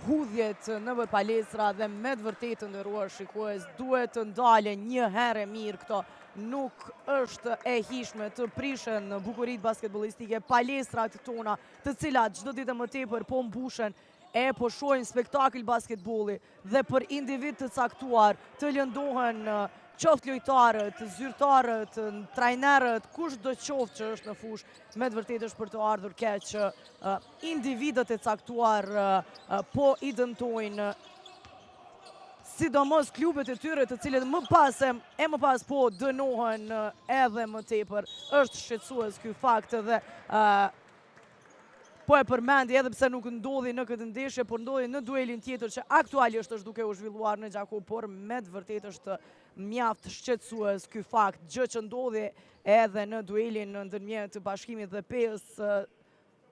hudhjet në bër palestra dhe me të vërtetë të nderuar shikues duhet të ndalen një herë mirë këto. Nuk është e hishme të prishen në bukurit basketbolistike palestrat tona, të cilat çdo ditë më tepër po mbushen e po shohin spektakël basketbolli dhe për individ të caktuar të lëndohen qoftë lojtarët, zyrtarët, trajnerët, kush do qoftë që është në fush, me të vërtetë është për të ardhur keq që individët e caktuar po i dëmtojnë sidomos klubet e tyre të cilët më pas po dënohen edhe më tepër. Është shqetësues ky fakt dhe po e përmendi edhe pse nuk ndodhi në këtë ndeshje, por ndodhi në duelin tjetër që aktualisht është duke u zhvilluar në Gjakov, por me të vërtetë është mjaft shqetësues ky fakt, gjë që ndodhi edhe në duelin ndërmjet Bashkimit dhe PES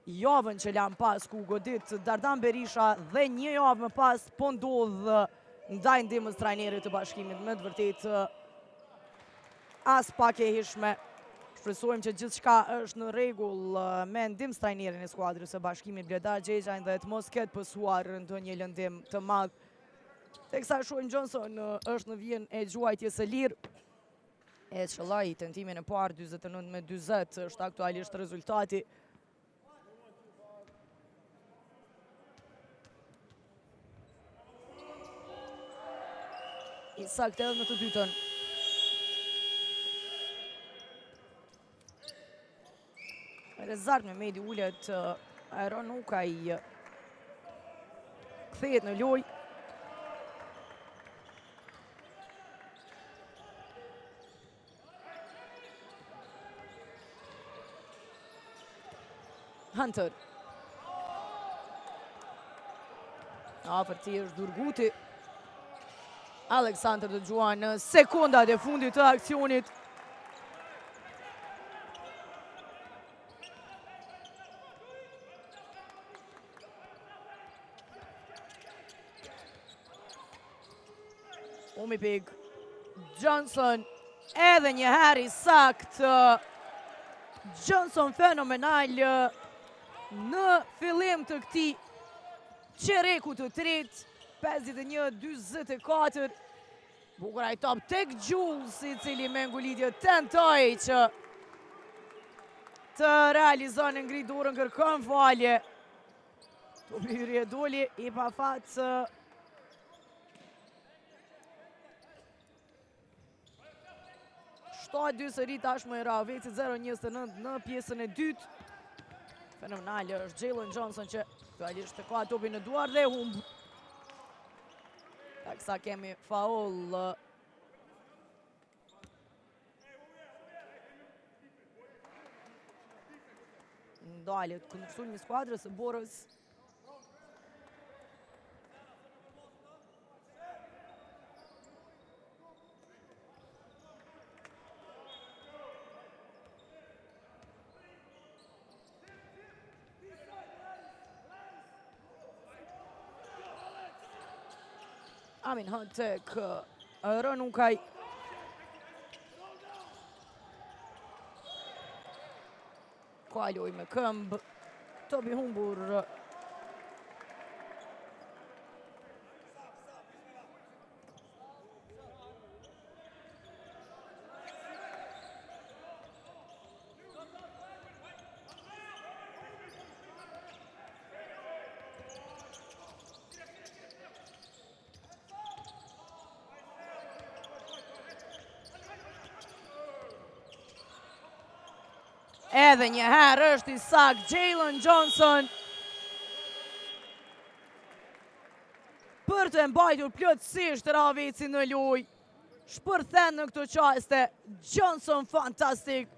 javën që lan pas ku godit Dardan Berisha dhe një javë më pas po ndodh ndaj ndihmës trajnerit të Bashkimit. Me të vërtetë as pak e hishme. Shpresojmë që gjithçka është në rregull me ndihmës trajnerin e skuadrës së Bashkimit Bledar Xhexhajt dhe të mos ketë pësuar ndonjë lëndim të madh. Teksa shohim Johnson është në vijën e gjuajtjes së lirë. E qëlloi tentimin e parë 49-40 është aktualisht rezultati. I saktë edhe në të dytën. Rezart me Medi ullet Aeron Ukaj kthehet në lojë. Hunter. Afër ti është Durguti. Alexander të gjuan në sekundat e fundit të aksionit. Umipig, Johnson, edhe një herë i sakt. Johnson fenomenal në fillim të këtij qereku të tretë, 51-44. Bukur ai top tek Jules, i cili me ngulitje tentoi që të realizon në ngrit dorën, kërkon falje. Topi hyrje doli i pafat. 7-2 sëri tashmë i Ravecit, 0-29 në pjesën e dytë. Fenomenal është Jalen Johnson që aktualisht të ka topin në duar dhe humb. Taksa kemi faul. Ndalet kundërshtullmi i skuadrës së Borës. Amin Hunt tek Rënukaj. Kaloj me këmbë. Topi humbur. Edhe një herë është i sakt Jalen Johnson për të mbajtur plotësisht Ravecin në lojë. Shpërthen në këto qaste. Johnson fantastik.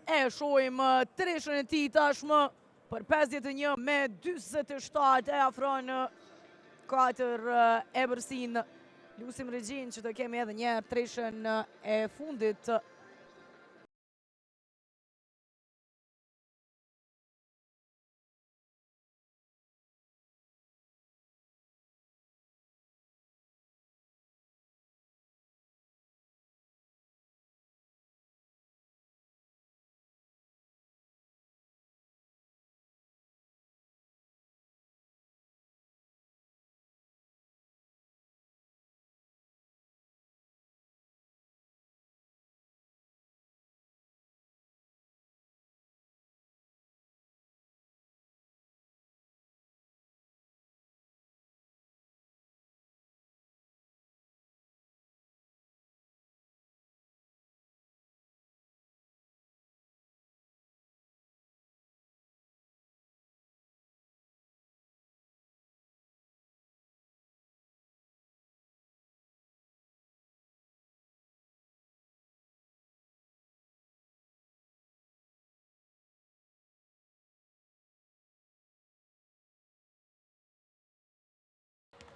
E shohim treshën e tij tashmë për 51 me 47, e afron 4 ebërsin. Lusim regjin që të kemi edhe një treshën e fundit.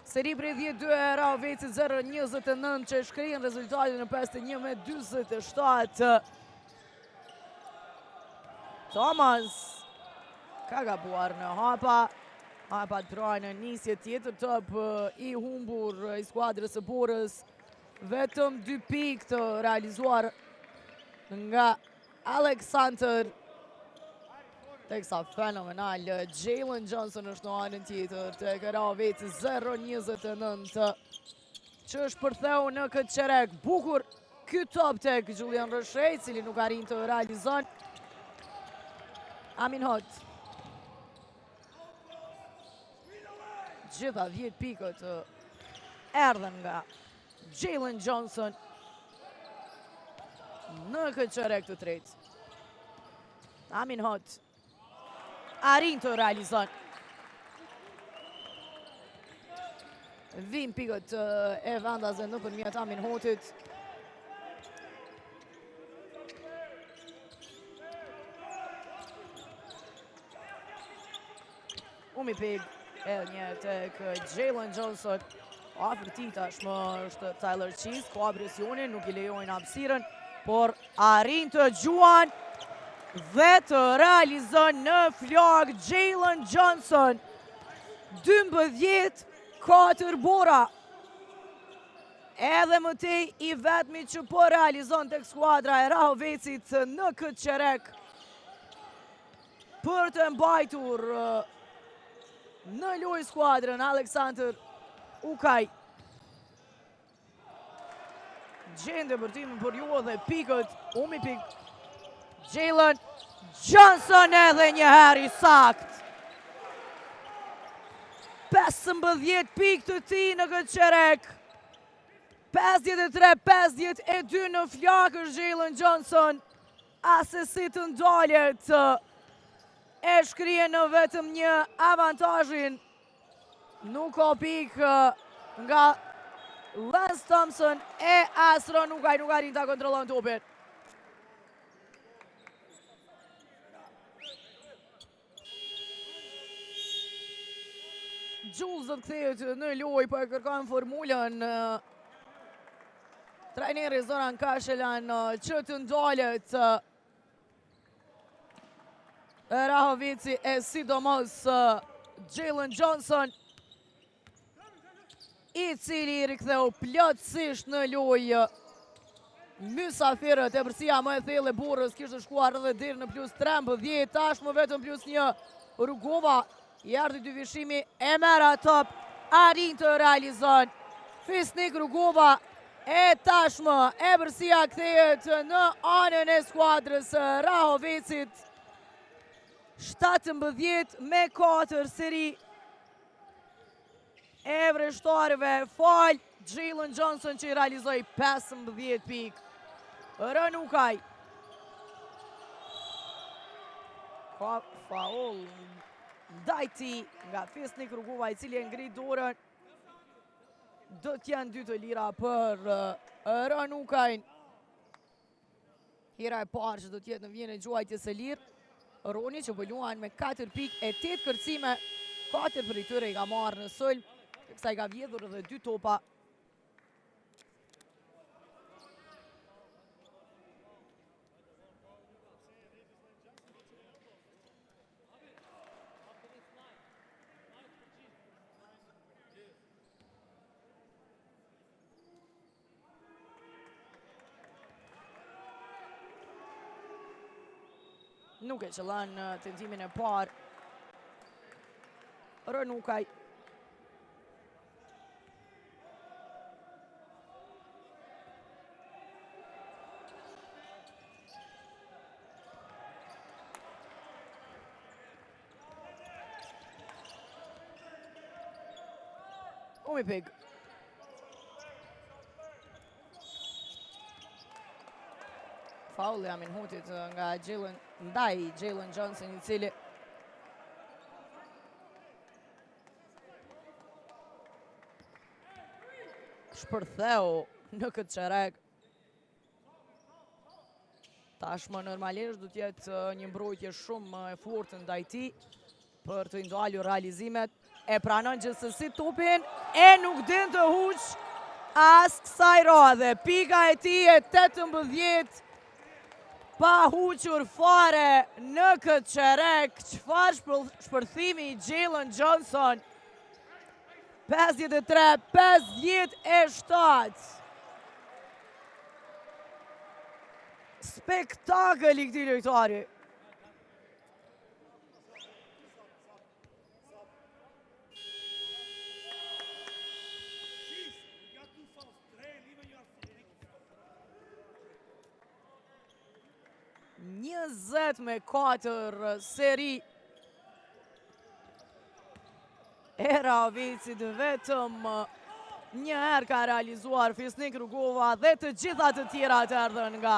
Seri prej 10-2 e Ravecit, 0-29 që shkrin rezultatin në 51 me 47. Thomas ka gabuar në hapa. Hapa të prajnë në nisje tjetër top i humbur i skuadrës së Borës. Vetëm 2 pikë të realizuar nga Alexander. Teksa fenomenal, Jalen Johnson është në anën tjetër tek Ravecit, 0-29 që është përtheu në këtë qerek. Bukur ky top tek Julian Rëshej, cili nuk arrin të realizon. Amin Hot. Gjitha 10 pikët erdhen nga Jalen Johnson në këtë qerek të tretë. Amin Hot arrin të realizon. Vim pikët e vendaze në përmjet Amin Hotit. Umi Pig, edhe një tek Jalen Johnson. Afër tij tashmë është Tyler Cheese, ka presionin, nuk I lejojnë hapësirën, por arrin të gjuan dhe të realizon në flak Jalen Johnson. 12-4 bora. Edhe mëtej I vetmi që po realizon tek skuadra e Rahovecit në këtë qerek për të mbajtur në lojë skuadrën Aleksandr Ukaj. Gjende bërtimin për ju dhe pikët, Umi Pig. Jalen Johnson edhe një herë I sakt. 15 pikë të tij në këtë qerek. 53-52 në flakë është Jalen Johnson. Asesi të ndalet e shkrije në vetëm një avantazhin. Nuk ka pikë nga Lance Thompson e Astro nuk arrin ta kontrollon topin. Jules do të kthehet në lojë për kërkon formulën trajneri Zoran Kashelan që të ndalet Rahovici e sidomos Jalen Johnson I cili riktheu plotësisht në lojë. Mysafirët e përsia më e thellë e Burrës kishte shkuar edhe deri në plus 13, tashmë vetëm plus 1 Rugova. I ardhi dy vishimi e merr top, arrin të realizon. Fisnik Rugova e tashmë e përsia kthehet në anën e skuadrës Rahovecit. 17-4 seri e vreshtarëve, fal Jalen Johnson që I realizoi 15 pikë. Rën Ukaj. Ka faul ndaj tij nga Fisnik Rugova I cili e ngrit dorën. Do të janë 2 të lira për Rën Ukaj. Hira e parë që do të jetë në vijën e gjuajtjes së lirë. Roni që po luan me 4 pikë e 8 kërcime, 4 për I tyre I ka marrë në sulm, teksa I ka vjedhur edhe 2 topa. Nuk e qëllon në tentimin e parë. Rën Ukaj. Umi Pig. Faul e Amin Hutit nga ndaj Jalen Johnson I cili shpërtheu në këtë qerek. Tashmë normalisht do të jetë një mbrojtje shumë e fortë ndaj tij për të ndalur realizimet. E pranon gjithsesi topin e nuk din të huq as kësaj radhe. Pika e tij e 18 pa huqur fare në këtë qerek. Çfarë shpërthimi I Jalen Johnson. 53-57. Spektakël I këtij lojtari. Njëzet me 4 seri e Rahovecit vetëm një herë ka realizuar Fisnik Rugova dhe të gjitha të tjera të erdhën nga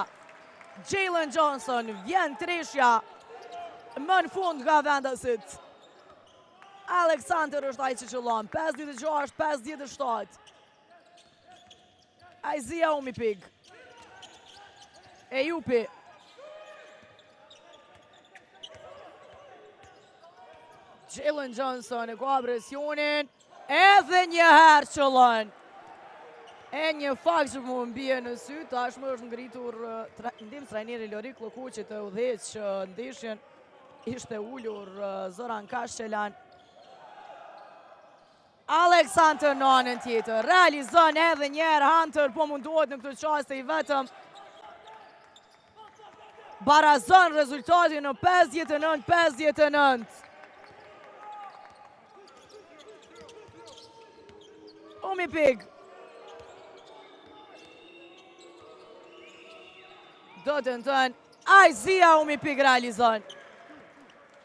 Jalen Johnson. Vjen treshja më në fund nga vendasit. Aleksandr është ai që qëllon. 56-57. Aizia Umi Pig. Ejupi. Jalen Johnson e ka presionin, edhe një herë qëllën. E një fakt që mu mbije në sy, tashmë është ngritur ndihmës trajneri Lorik Llokuqi të udhëheq ndeshjen. Ishte ullur Zoran Kashqelan. Alex Hunter në anën tjetër. Realizon edhe njerë Hunter, po mundohet në këtë qaste i vetëm. Barazon rezultatin në 59-59. Umi Pig. Do të nëtën, Aizia Umi Pig realizon.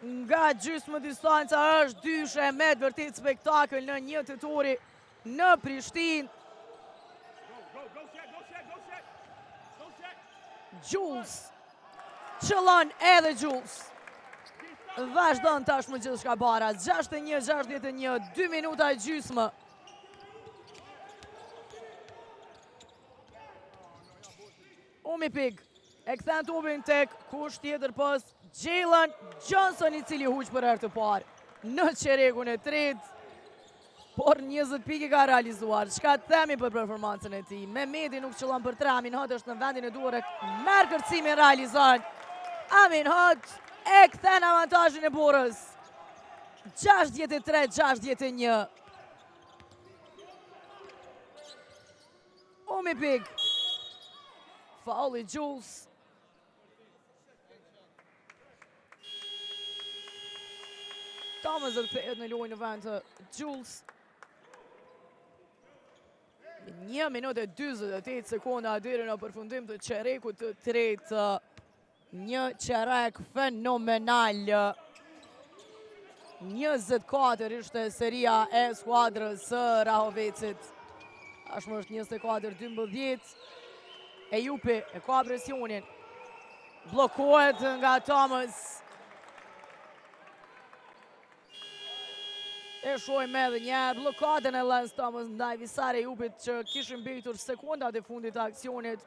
Nga gjysmë distanca është dyshe me të vërtet spektakël në një të turi në Prishtinë. Jules, qëllon edhe Jules. Vazhdon tashmë gjithçka bara. 61-61, 2 minuta e gjysmë. Umi Pig e kthen topin tek kush tjetër pas Jalen Johnson, i cili huq për herë të parë në qerekun e tretë, por 20 pikë ka realizuar. Çka themi për performancën e tij? Mehmeti nuk qëllon për 3, Amin Hot është në vendin e duhur, merr kërcimin, realizon. Amin Hot e kthen avantazhin e burrës. 63-61. Umi Pig. Faulli Jules. Thomas dhe kthehet në lojë në vend të Jules. 1 minutë e 48 sekonda deri në përfundim të qerekut të tretë. Një qerek fenomenal. 24 ishte seria e skuadrës së Rahovecit. Tashmë është 24-12. Ejupi e ka presionin. Blokohet nga Thomas. E shojmë edhe njerë blokadën e Lance Thomas ndaj Visar Ejupit që kishin mbetur sekundat e fundit të aksionit.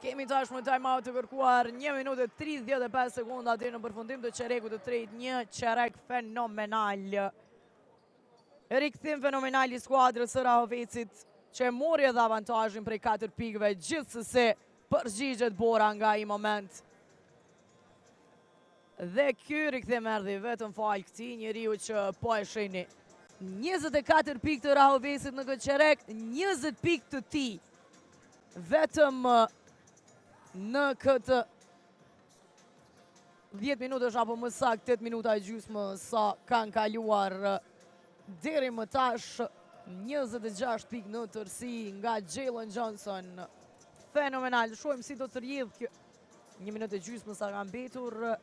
Kemi tashmë time-out të kërkuar 1 minutë e 35 sekonda deri në përfundim të qerekut të tretë. Një qerek fenomenal. Rikthim fenomenal i skuadrës së Rahovecit që mori edhe avantazhin prej 4 pikëve, gjithsesi përgjigjet bora nga ai moment. Dhe ky rikthim erdhi vetëm fal këtij njeriu që po e shihni. 24 pikë të Rahovecit në këtë qerek, 20 pikë të tij. Vetëm në këtë 10 minutash apo më saktë 8 minuta e gjysmë sa kanë kaluar deri më tash. 26 pikë në tërësi nga Jalen Johnson. Fenomenal. Shohim si do të rrjedh kjo 1 minutë e gjysmë sa ka mbetur.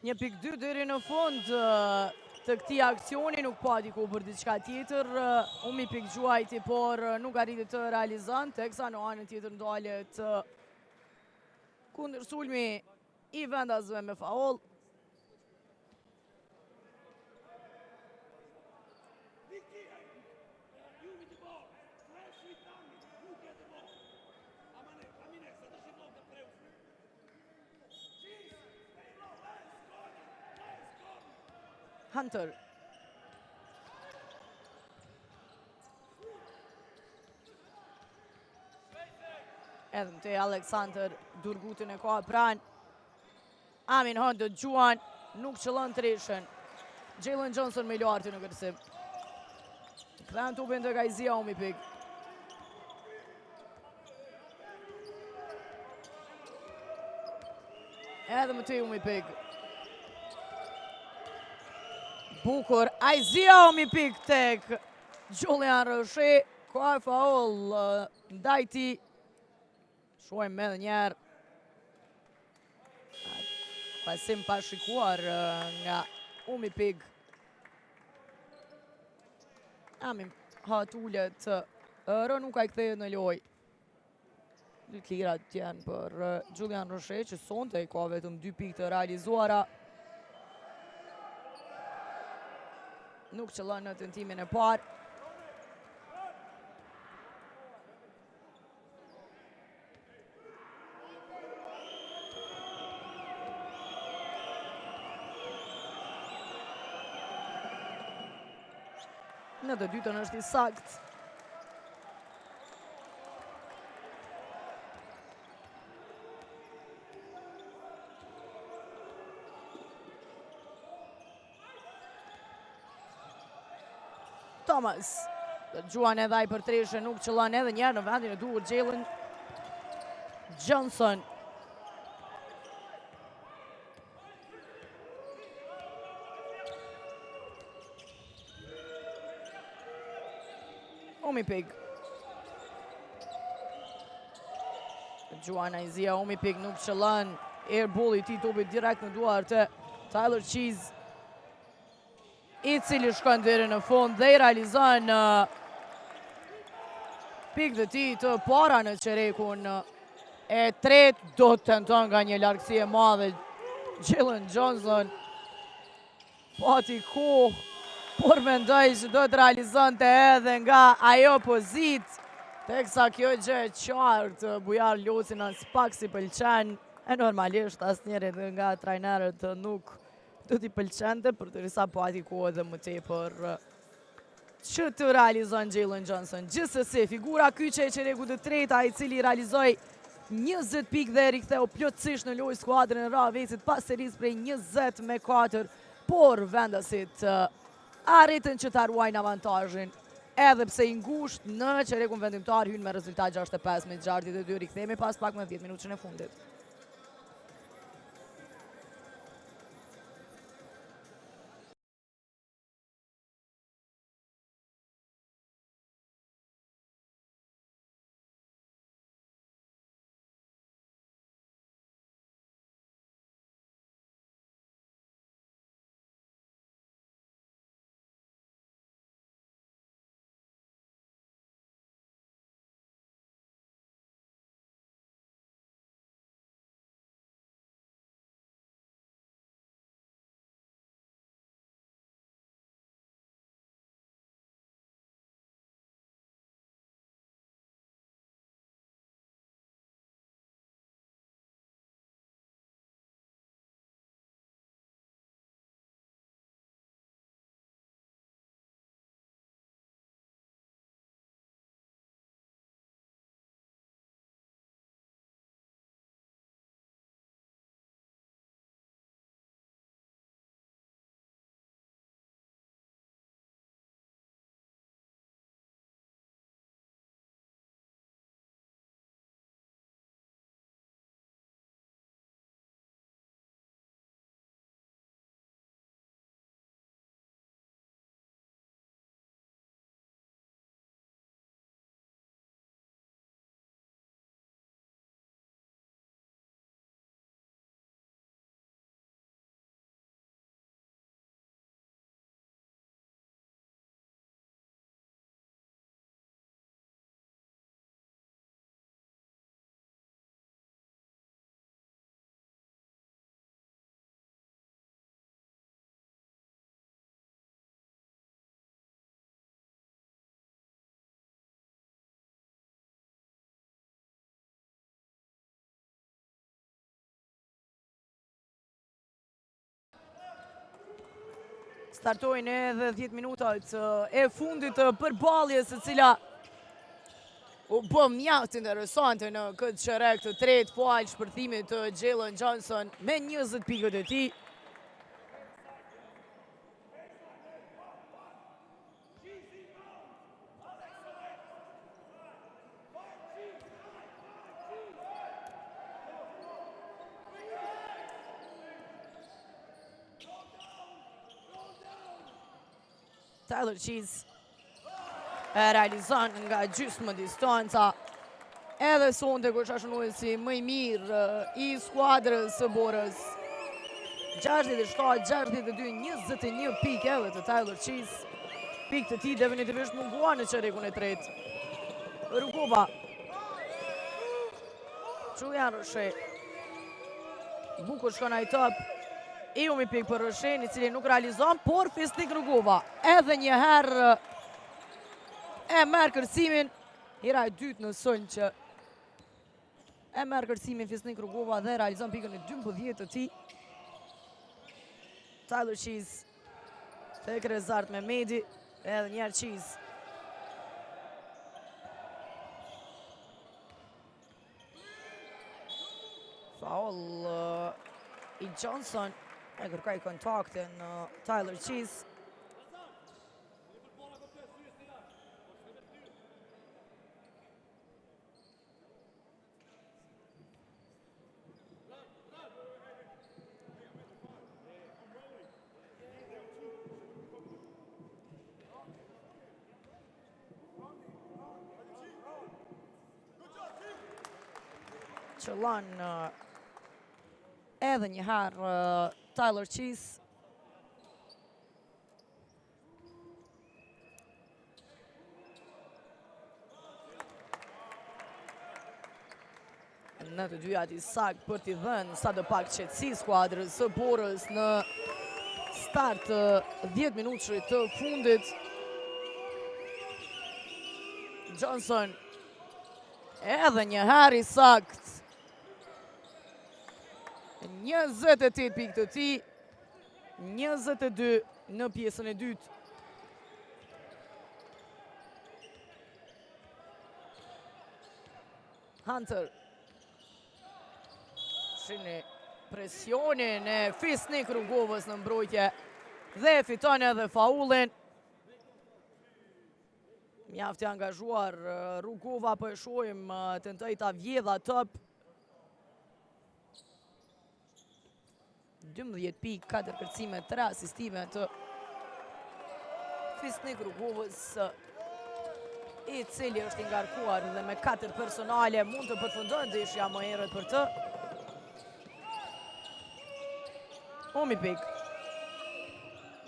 Një pikë 2 deri në fund të këtij aksioni, nuk pati ku për diçka tjetër. Umi Pig gjuajti, por nuk arriti të realizon, teksa në anën tjetër ndalet kundër sulmi i vendasve me faul. Hunter. Edhe të Alex Hunter, Durgutin e ka pran. Amin Hunt do gjuan, nuk qëllon treshën. Jalen Johnson me lartë në kërësim. Këthen tupin të Gajzia Umi Pig. Edhe më të Umi Pig. Bukur, Aizia Umi Pig tek Julian Roche. Ka faul ndaj ti. Shojmë me dhe njerë. Pasim pa shikuar nga Umi Pig. Amin hatullet rë nuk ka i kthejë në loj. Lirat tjenë për Julian Roche që sonte i ka vetëm 2 pikë të realizuara. Nuk qëllon në tentimin e parë. Në të dytën është i sakt. Thomas. Të gjuan edhe ai për treshë, nuk qëllon edhe njerë në vendin e duhur Jalen Johnson. Umi Pig. Gjuan Aizia, Umi Pig nuk qëllon. Airball i ti topit direkt në duar të Tyler Cheese, i cili shkon deri në fund dhe i realizon pikë të ti të para në qerekun e tret. Do të tenton nga një largësi e madhe Jalen Johnson. Pati kohë, por mendoj që do të realizon të edhe nga ajo pozit. Teksa kjo gjë e qartë, Bujar Locin as pak si pëlqen. E normalisht as njerit nga trajnerët nuk do t'i pëlqente, për të risa pati kohë dhe më tepër që të realizon Jalen Johnson. Gjithsesi, figura kyçe e qereku të treta, i cili realizoi 20 pikë dhe riktheu plotësisht në lojë skuadrën e Ravesit pas serisë prej 20-4, por vendasit arritën që ta ruajnë avantazhin, edhe pse i ngushtë në qerekun vendimtar hyn me rezultat 65 me gjartit e 2. Rikthehemi pas pak me 10 minutën e fundit. Startojnë edhe 10 minutat e fundit të përballjes, e cila u bë mjaft interesante në këtë çerek të tretë fal shpërthimit të Jalen Johnson me 20 pikët e tij. Tyler Cheese e realizon nga gjysmë distanca, edhe sonte kur shashunuesi më i mirë i skuadrës së Borës. 67-62, 21 pikë edhe të Tyler Cheese. Pikë të tij definitivisht munguan në çerekun e tretë. Rugova. Julian Roche. Bukur shkon ai top. I umi pikë për Roshen, i cili nuk realizon, por Fisnik Rugova edhe një herë e merë kërcimin, hira e dytë në sënë që e merë kërcimin Fisnik Rugova dhe realizon pikën e 12 të tij. Tyler Cheese, tek Rezart Mehmedi, edhe njerë Cheese. Faul i Johnson. E kërkaj kontaktin Tyler Cheese. Qëllan edhe një herë Tyler Cheese. Në të dyja i sakt për t'i dhënë sa do pak qetësi skuadrës së Borës në start 10 minutëshrit të fundit. Johnson edhe një herë i sakt. 28 pikë të tij, 22 në pjesën e dytë. Hunter. Shini presionin e Fisnik Rugovës në mbrojtje dhe fiton edhe faullin. Mjaft i angazhuar Rugova, po e shohim tentoi ta vjedha top. 12 pikë, 4 kërcime, 3 asistime të Fisnik Rugovës, i cili është i ngarkuar dhe me 4 personale mund të përfundon ndeshja më herët për të. Umi pikë.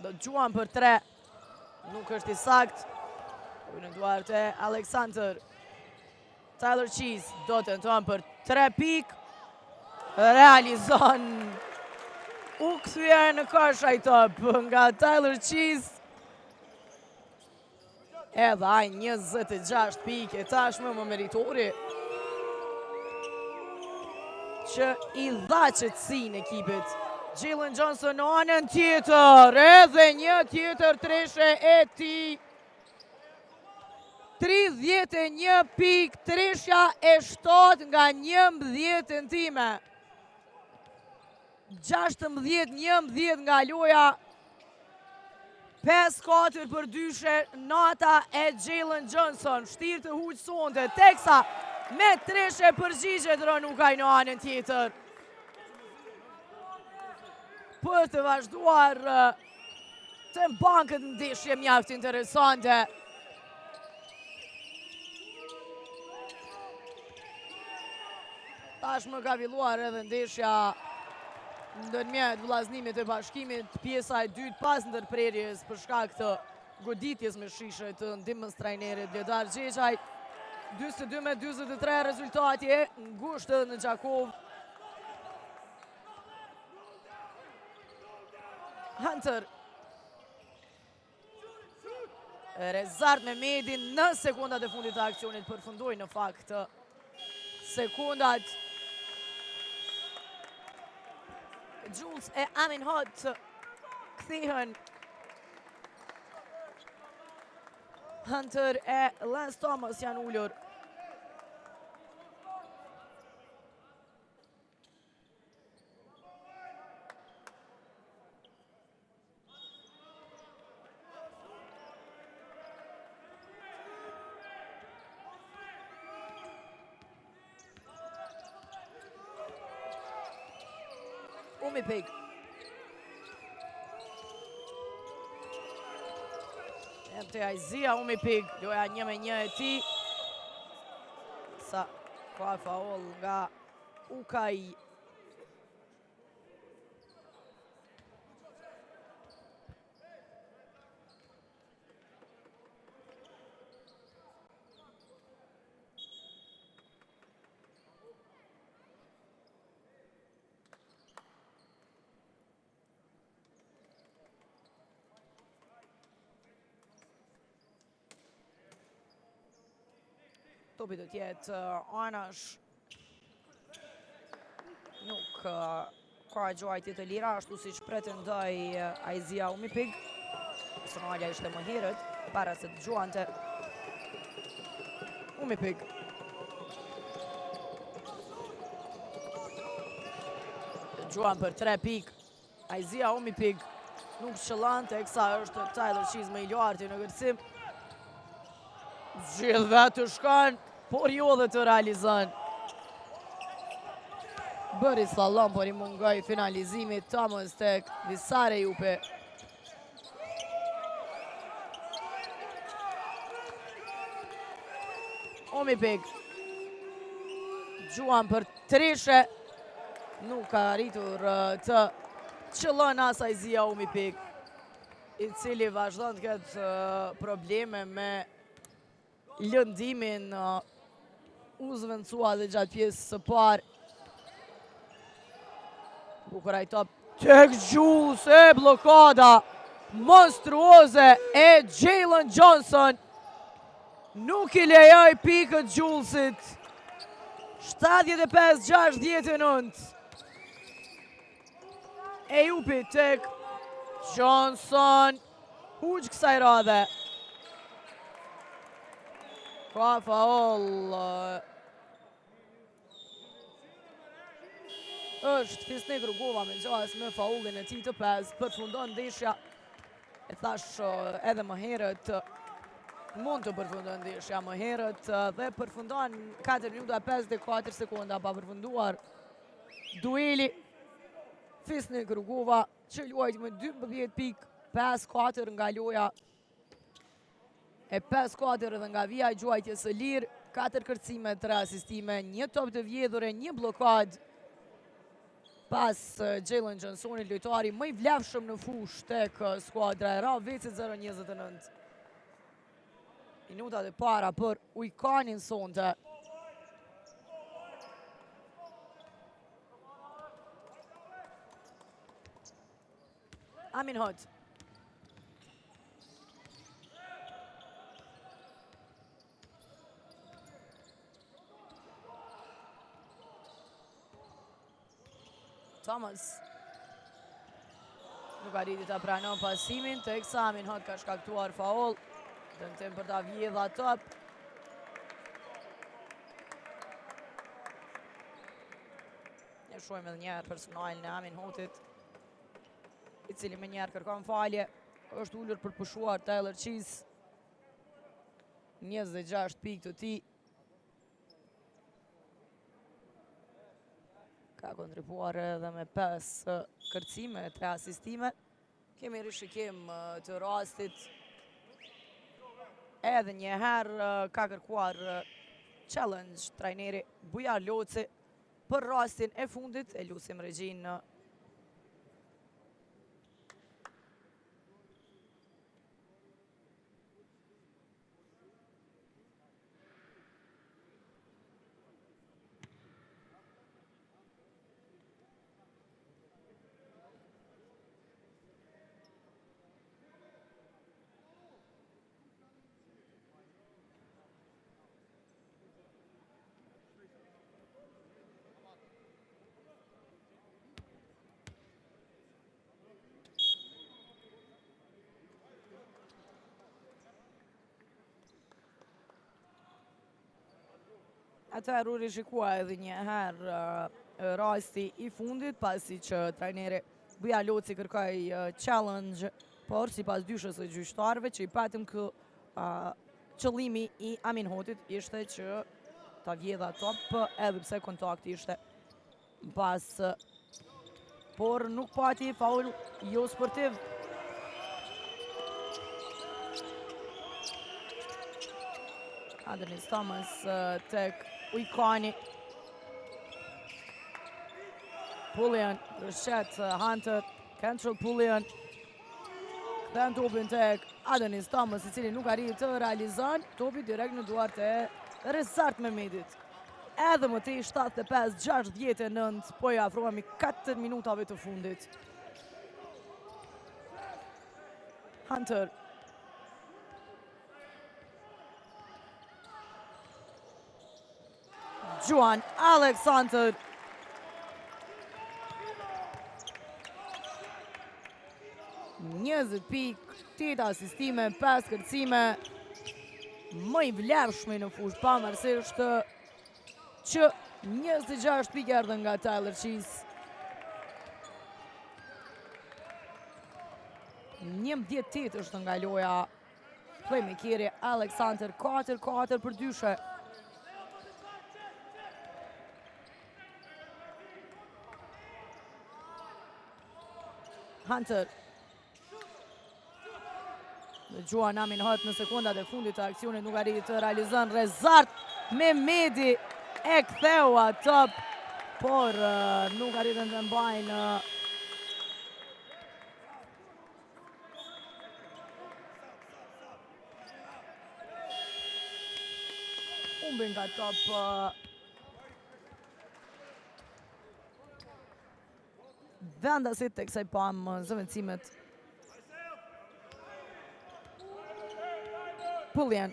Do të gjuan për 3, nuk është i sakt. Në duart e Alexander. Tyler Cheese do të tenton për 3 pikë. Realizon. U kthyer në kashaj top nga Tyler Cheese. Edhe ai 26 pikë, tashmë më meritori që i dha qetësinë ekipit. Jalen Johnson në anën tjetër, edhe një tjetër treshe e tij. 31 pikë, treshja e 7 nga 11 tentime. 16-11 nga loja. 5-4 për dyshe, nata e Jalen Johnson. Shtirë të huqë sonte, teksa me treshe përgjigje të Ranukaj në anën tjetër. Për të vazhduar të bankët në ndeshje mjaft interesante. Tashmë ka filluar edhe ndeshja ndërmjet vëllazënimit e Bashkimit, pjesa e dytë pas ndërprerjes për shkak të goditjes me shishe të ndihmës trajnerit Bledar Gjegjaj. 22-43 rezultati e ngushtë në Gjakov. Hunter. Rezart Mehmedi në sekundat e fundit të aksionit përfundoi në fakt sekundat. Jules e Amin Hot kthehen. Hunter e Lance Thomas janë ullur. Umipik. E të Aizia Umipik, loja 1-1 e ti. Sa ka faul nga Ukaj. Topi do tjetë anash. Nuk ka gjuajtje të lira, ashtu si që pretendoj Aizia Umipik. Personalja ishte më herët, para se të gjuante. Umipik. Gjuan për 3 pik. Aizia Umipik nuk shëllante, eksa është Tyler Cheese me i luarti në kërcim. Gjithë vetë shkan, por jo dhe të realizan. Bëri slalom, por i mungoj finalizimit Thomas tek Visare Jupe. Umipik. Gjuan për trishe. Nuk ka arritur të qëllon as Aizia Umipik, i cili vazhdon të ketë probleme me lëndimin. U zvendësua dhe gjatë pjesës së parë. Bukur ai top tek Jules e blokada monstruoze e Jalen Johnson. Nuk i lejoj pikët Julesit. 75-69. E Jupi tek Johnson. Huq kësaj radhe. Ka faul. Është Fisnik Rugova me gjas me faulin e ti të 5. Përfundon ndeshja. E thash edhe më herët, mund të përfundon ndeshja më herët dhe përfundon 4 minuta 54 sekonda pa përfunduar dueli. Fisnik Rugova që luajt me 12 pik, 5-4 nga loja e 5-4 edhe nga vija i gjuajtjes së lirë, 4 kërcime, 3 asistime, 1 top të vjedhur e 1 blokad. Pas Jalen Johnsonit, lojtari më i vlefshëm në fush tek skuadra e ra, vecit 0-29. Minutat e para për Ujkanin sonte. Amin Hot. Thomas nuk arriti ta pranon pasimin, teksa Amin Hot ka shkaktuar faul. Dëmtim për ta vjedha top. Ne shohim edhe njerë personalin e Amin Hotit, i cili me njerë kërkon falje. Është ullur për pushuar Tyler Cheese. 26 pikë të ti. Ka kontribuar edhe me 5 kërcime, 3 asistime. Kemi rishikim të rastit. Edhe njëherë ka kërkuar challenge trajneri Bujar Loci për rastin e fundit. E lusim regjin në atëherë u rishikua edhe njëherë rasti i fundit, pasi që trajneri Bujar Loci kërkoi challenge, por si pas dyshës e gjyqtarëve që i patëm kë qëllimi i Amin Hotit ishte që ta vjedha top, edhe pse kontakti ishte pas por nuk pati faul jo sportiv. Adonis Thomas tek Ujkani. Pullian, rëshqet Hunter, Kentrell Pullian. Kthen topin tek Adonis Thomas, i cili nuk arrit të realizon, topi direkt në duart e Rezart Mehmedit. Edhe më tej 75-69, po i afrohemi 4 minutave të fundit. Hunter. Juan Alexander. Njëzët pik, 8 asistime, 5 kërcime, më i vlerëshme në fushë, pavarësisht që 26 pikë erdhën nga Tyler Cheese. 11-8 është nga loja playmakeri Alexander, 4-4 për dyshe. Hunter. Juan Aminhat në sekundat e fundit të aksionit nuk arrit të realizon. Rezart Mehmedi e ktheu top, por nuk arritën të mbajnë humbin nga top vendasit të kësaj pamë zëvendësimet. Pullian.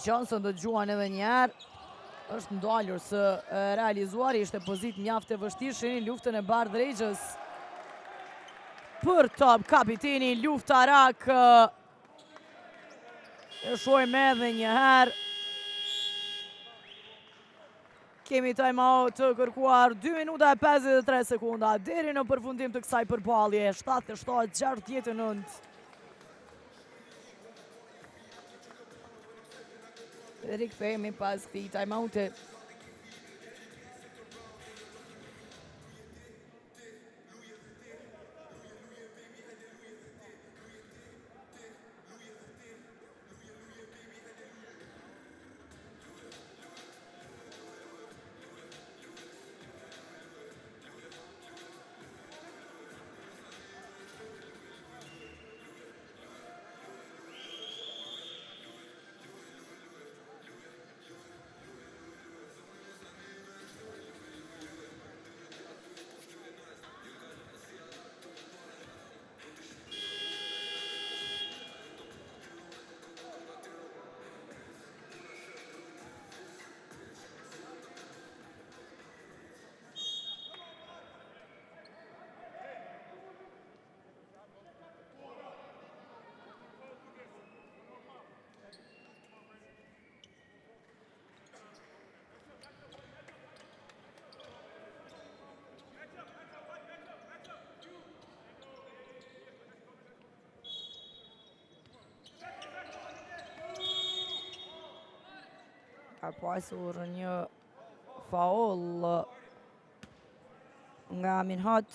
Johnson do Juan edhe njerë. është ndalur së realizuar, ishte pozit mjaft e vështirë, shihni luftën e Bardh Regjës. Për top kapiteni luftarak. E shohim edhe një herë. Kemi time-out të kërkuar 2 minuta e 53 sekunda deri në përfundim të kësaj përballje. 77-69. Rikthehemi pas këtij time-outi. Ka pasur një faul nga Aminhat.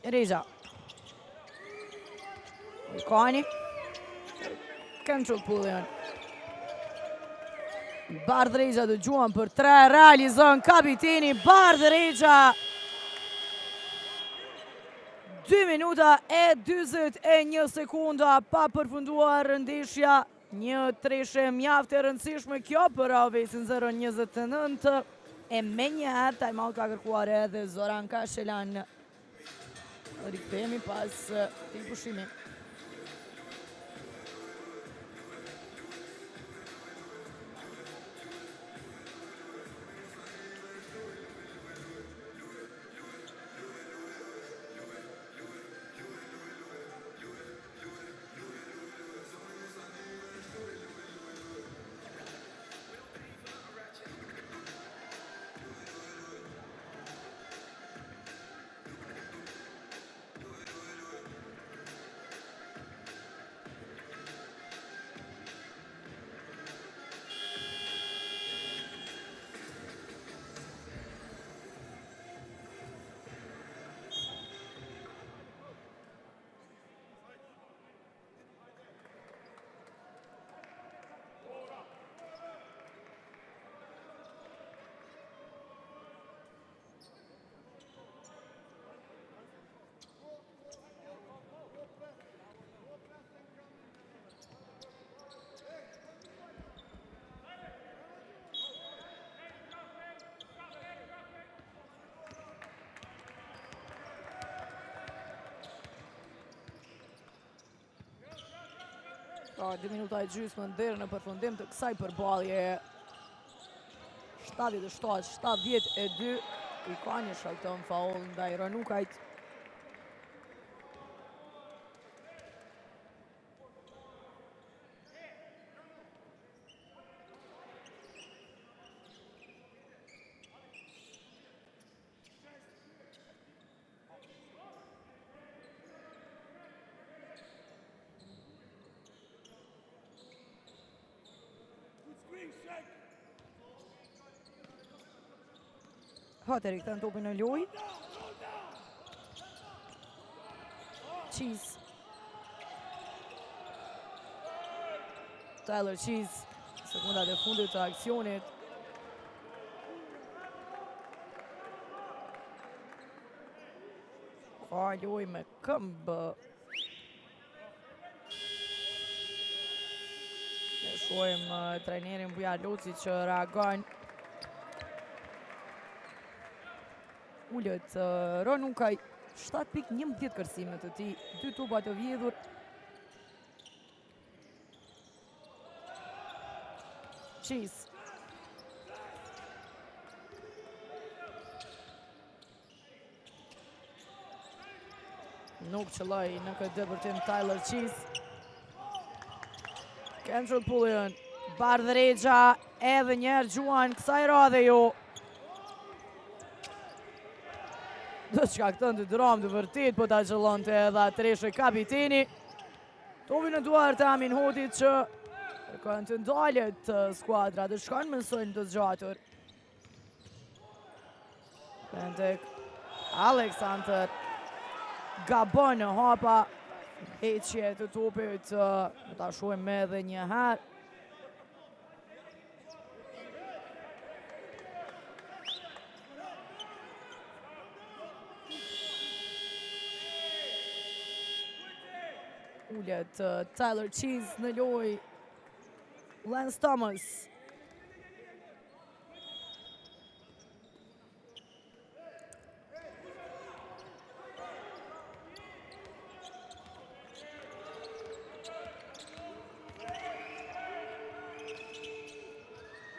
Reza. Kani. Kentrell Pullian. Bardh Regja dëgjuan për 3, realizon kapiteni Bardh Regja. 2 minuta e 41 sekunda pa përfunduar ndeshja. Një treshe mjaft e rëndësishme kjo për Avesin 0-29. E me njëherë time-out ka kërkuar edhe Zoran Kashelan. Rikthehemi pas këtij pushimi. Ka 2 minuta e gjysmë deri në përfundim të kësaj përballje. 77-72 i ka një shakton faul ndaj Ranukajt. Hateri këtën topin në loj. Cheese. Tyler Cheese, sekundat e fundit të aksionit. Ka loj me këmbë. Ne shojmë trajnerin Bujar Loci që reagon. Ullët Ranukaj, 7.11 kërsimet të ti, 2 topa të vjedhur. Cheese. Nuk qëlloj në këtë dëpërtim Tyler Cheese. Kendrell Pullion, Bardh Regja, edhe njerë gjuan kësaj radhe jo. Do që ka këtën të dramë të vërtit, po ta qëllon të edhe Treshe kapiteni. Topi në duar të Amin Hotit që kanë të ndaljet skuadra, të shkanë mësojnë të zgjatur. Pentek Alexander gabon në hapa, heqje të topit, në ta shojmë edhe një herë. Ullet Tyler Cheese në loj, Lance Thomas.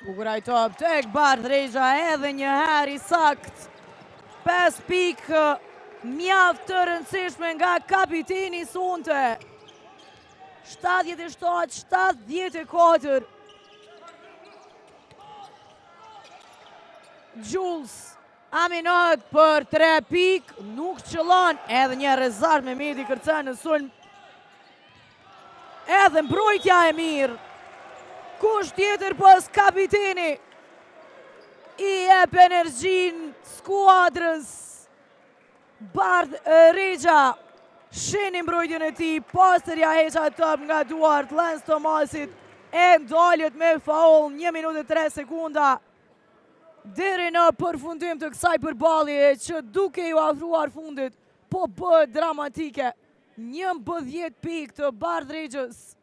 Bukuraj top tek Bardh Regja edhe një herë i sakt. 5 pikë mjaft të rëndësishme nga kapiteni sonte. 77-74. Jules Aminat për 3 pik, nuk qëllon, edhe një rezart me Medi kërcen në sulm. Edhe mbrojtja e mirë. Kush tjetër pas kapiteni i jep energjin skuadrës. Bardh Regja shini mbrojtjen e ti, pasërja heqa top nga duart Lance Thomasit, e ndaljet me faul 1 minutë e 3 sekunda. Deri në përfundim të kësaj përballje që duke ju afruar fundit, po bëhet dramatike. 11 pikë të Bardh Regjës.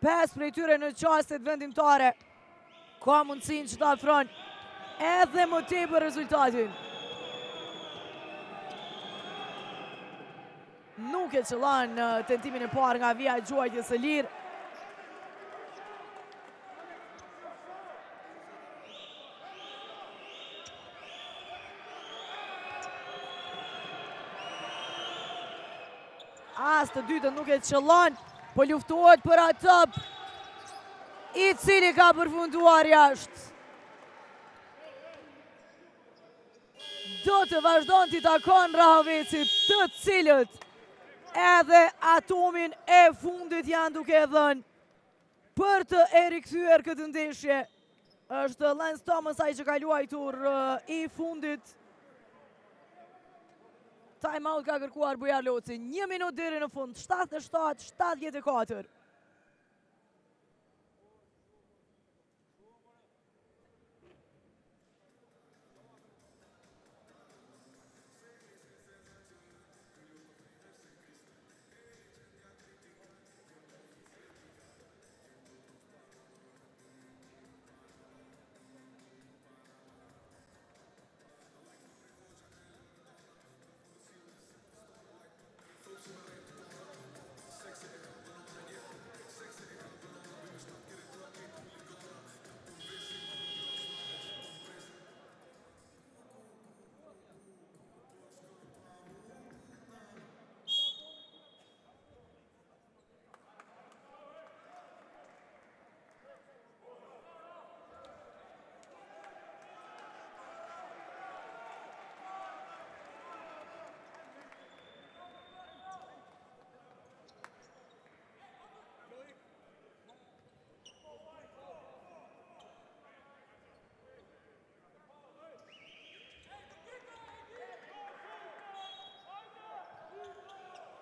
5 prej tyre në qastet vendimtare. Ka mundësin që ta afron edhe më tepër rezultatin. Nuk e qëllan në tentimin e parë nga vija e gjuajtjes së lirë. As të dytën nuk e qëllan, po luftohet për atë i cili ka përfunduar jashtë. Do të vazhdon t'i takon Rahovecit, të cilët edhe atomin e fundit janë duke dhënë për të rikthyer këtë ndeshje. Është Lance Thomas ai që ka luajtur i fundit. Time out ka kërkuar Bujar Loci. 1 minutë deri në fund, 77-74.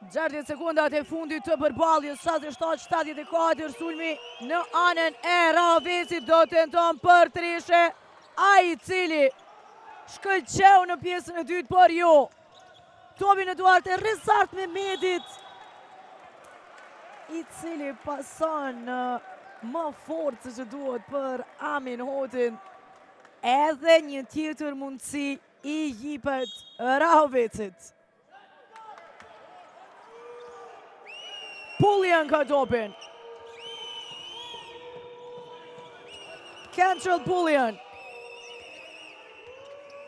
60 sekundat e fundit të përballjes, 67-74, sulmi në anën e Ravecit, do tenton për treshe, ai i cili shkëlqeu në pjesën e dytë, por jo. Topi në duart e Rizard Mehmetit, i cili pason më fort se që duhet për Amin Hotin. Edhe një tjetër mundësi i jipet Ravecit. Pullian ka topin. Cantrell Pullian.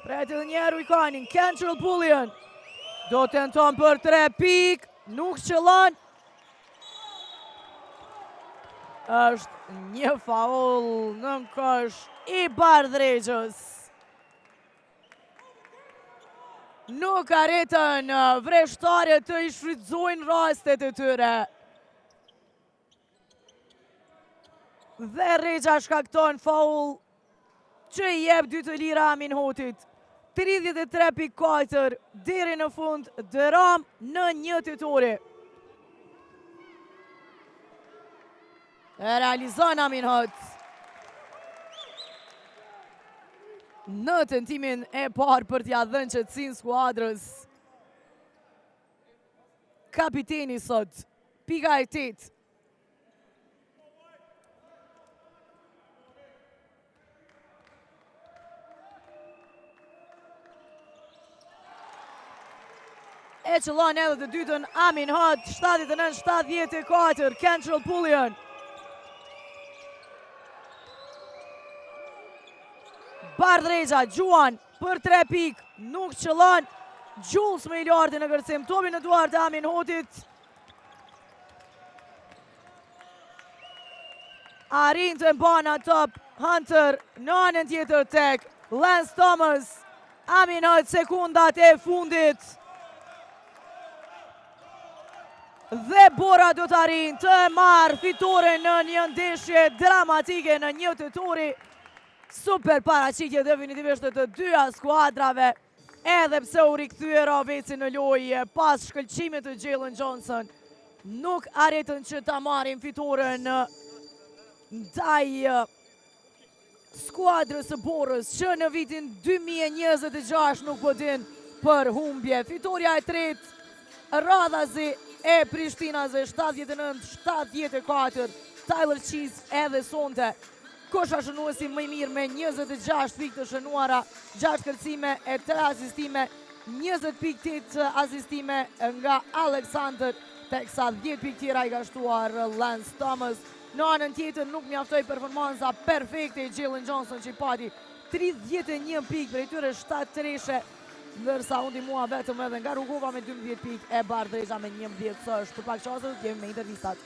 Preti dhe njerë Ujkanin. Cantrell Pullian. Do tenton për 3 pik. Nuk qëllon. Është një faul në kosh i Bardregjës. Nuk arritën vreshtarët të i shfrytëzojnë rastet e tyre. Dhe Regja shkakton faul që i jep 2 të lira Amin Hotit. 33.4 deri në fund, dëram në 1 tetori. E realizon Amin Hot. Në tentimin e parë për t'ja dhënë qetësinë skuadrës. Kapiteni sot, pika e 8. E qëllon edhe të dytën Amin Hot, 79-74, Cantrell Pullian. Bardregja, Gjuan për 3 pik, nuk qëllon. Jules Miliardi në kërcim, topi në duart e Amin Hotit. Arrin të mbana top Hunter në anën tjetër tek Lance Thomas. Amin Hot, sekundat e fundit. Dhe Bora do të arrin të marrë fitore në një ndeshje dramatike në 1 tetori. Super paraqitje definitivisht të dyja skuadrave, edhe pse u rikthye Raveci në lojë pas shkëlqimit të Jalen Johnson. Nuk arritën që ta marrin fitoren ndaj skuadrës së Borës, që në vitin 2026 nuk po din për humbje. Fitoria e tretë, radhazi e Prishtinasve, 79-74, Tyler Cheese edhe sonte. Kosha shënuesi më i mirë me 26 pikë të shënuara, 6 kërcime e 3 asistime, 20 pikë 8 asistime nga Alexander, teksa 10 pikë tjera i ka shtuar Lance Thomas. Në anën tjetër nuk mjaftoi performanca perfekte i Jalen Johnson, që i pati 31 pikë, prej tyre 7 treshe, ndërsa u ndihmua vetëm edhe nga Rugova me 12 pikë e Bardregja me 11. Për pak çfarë jemi me intervistat.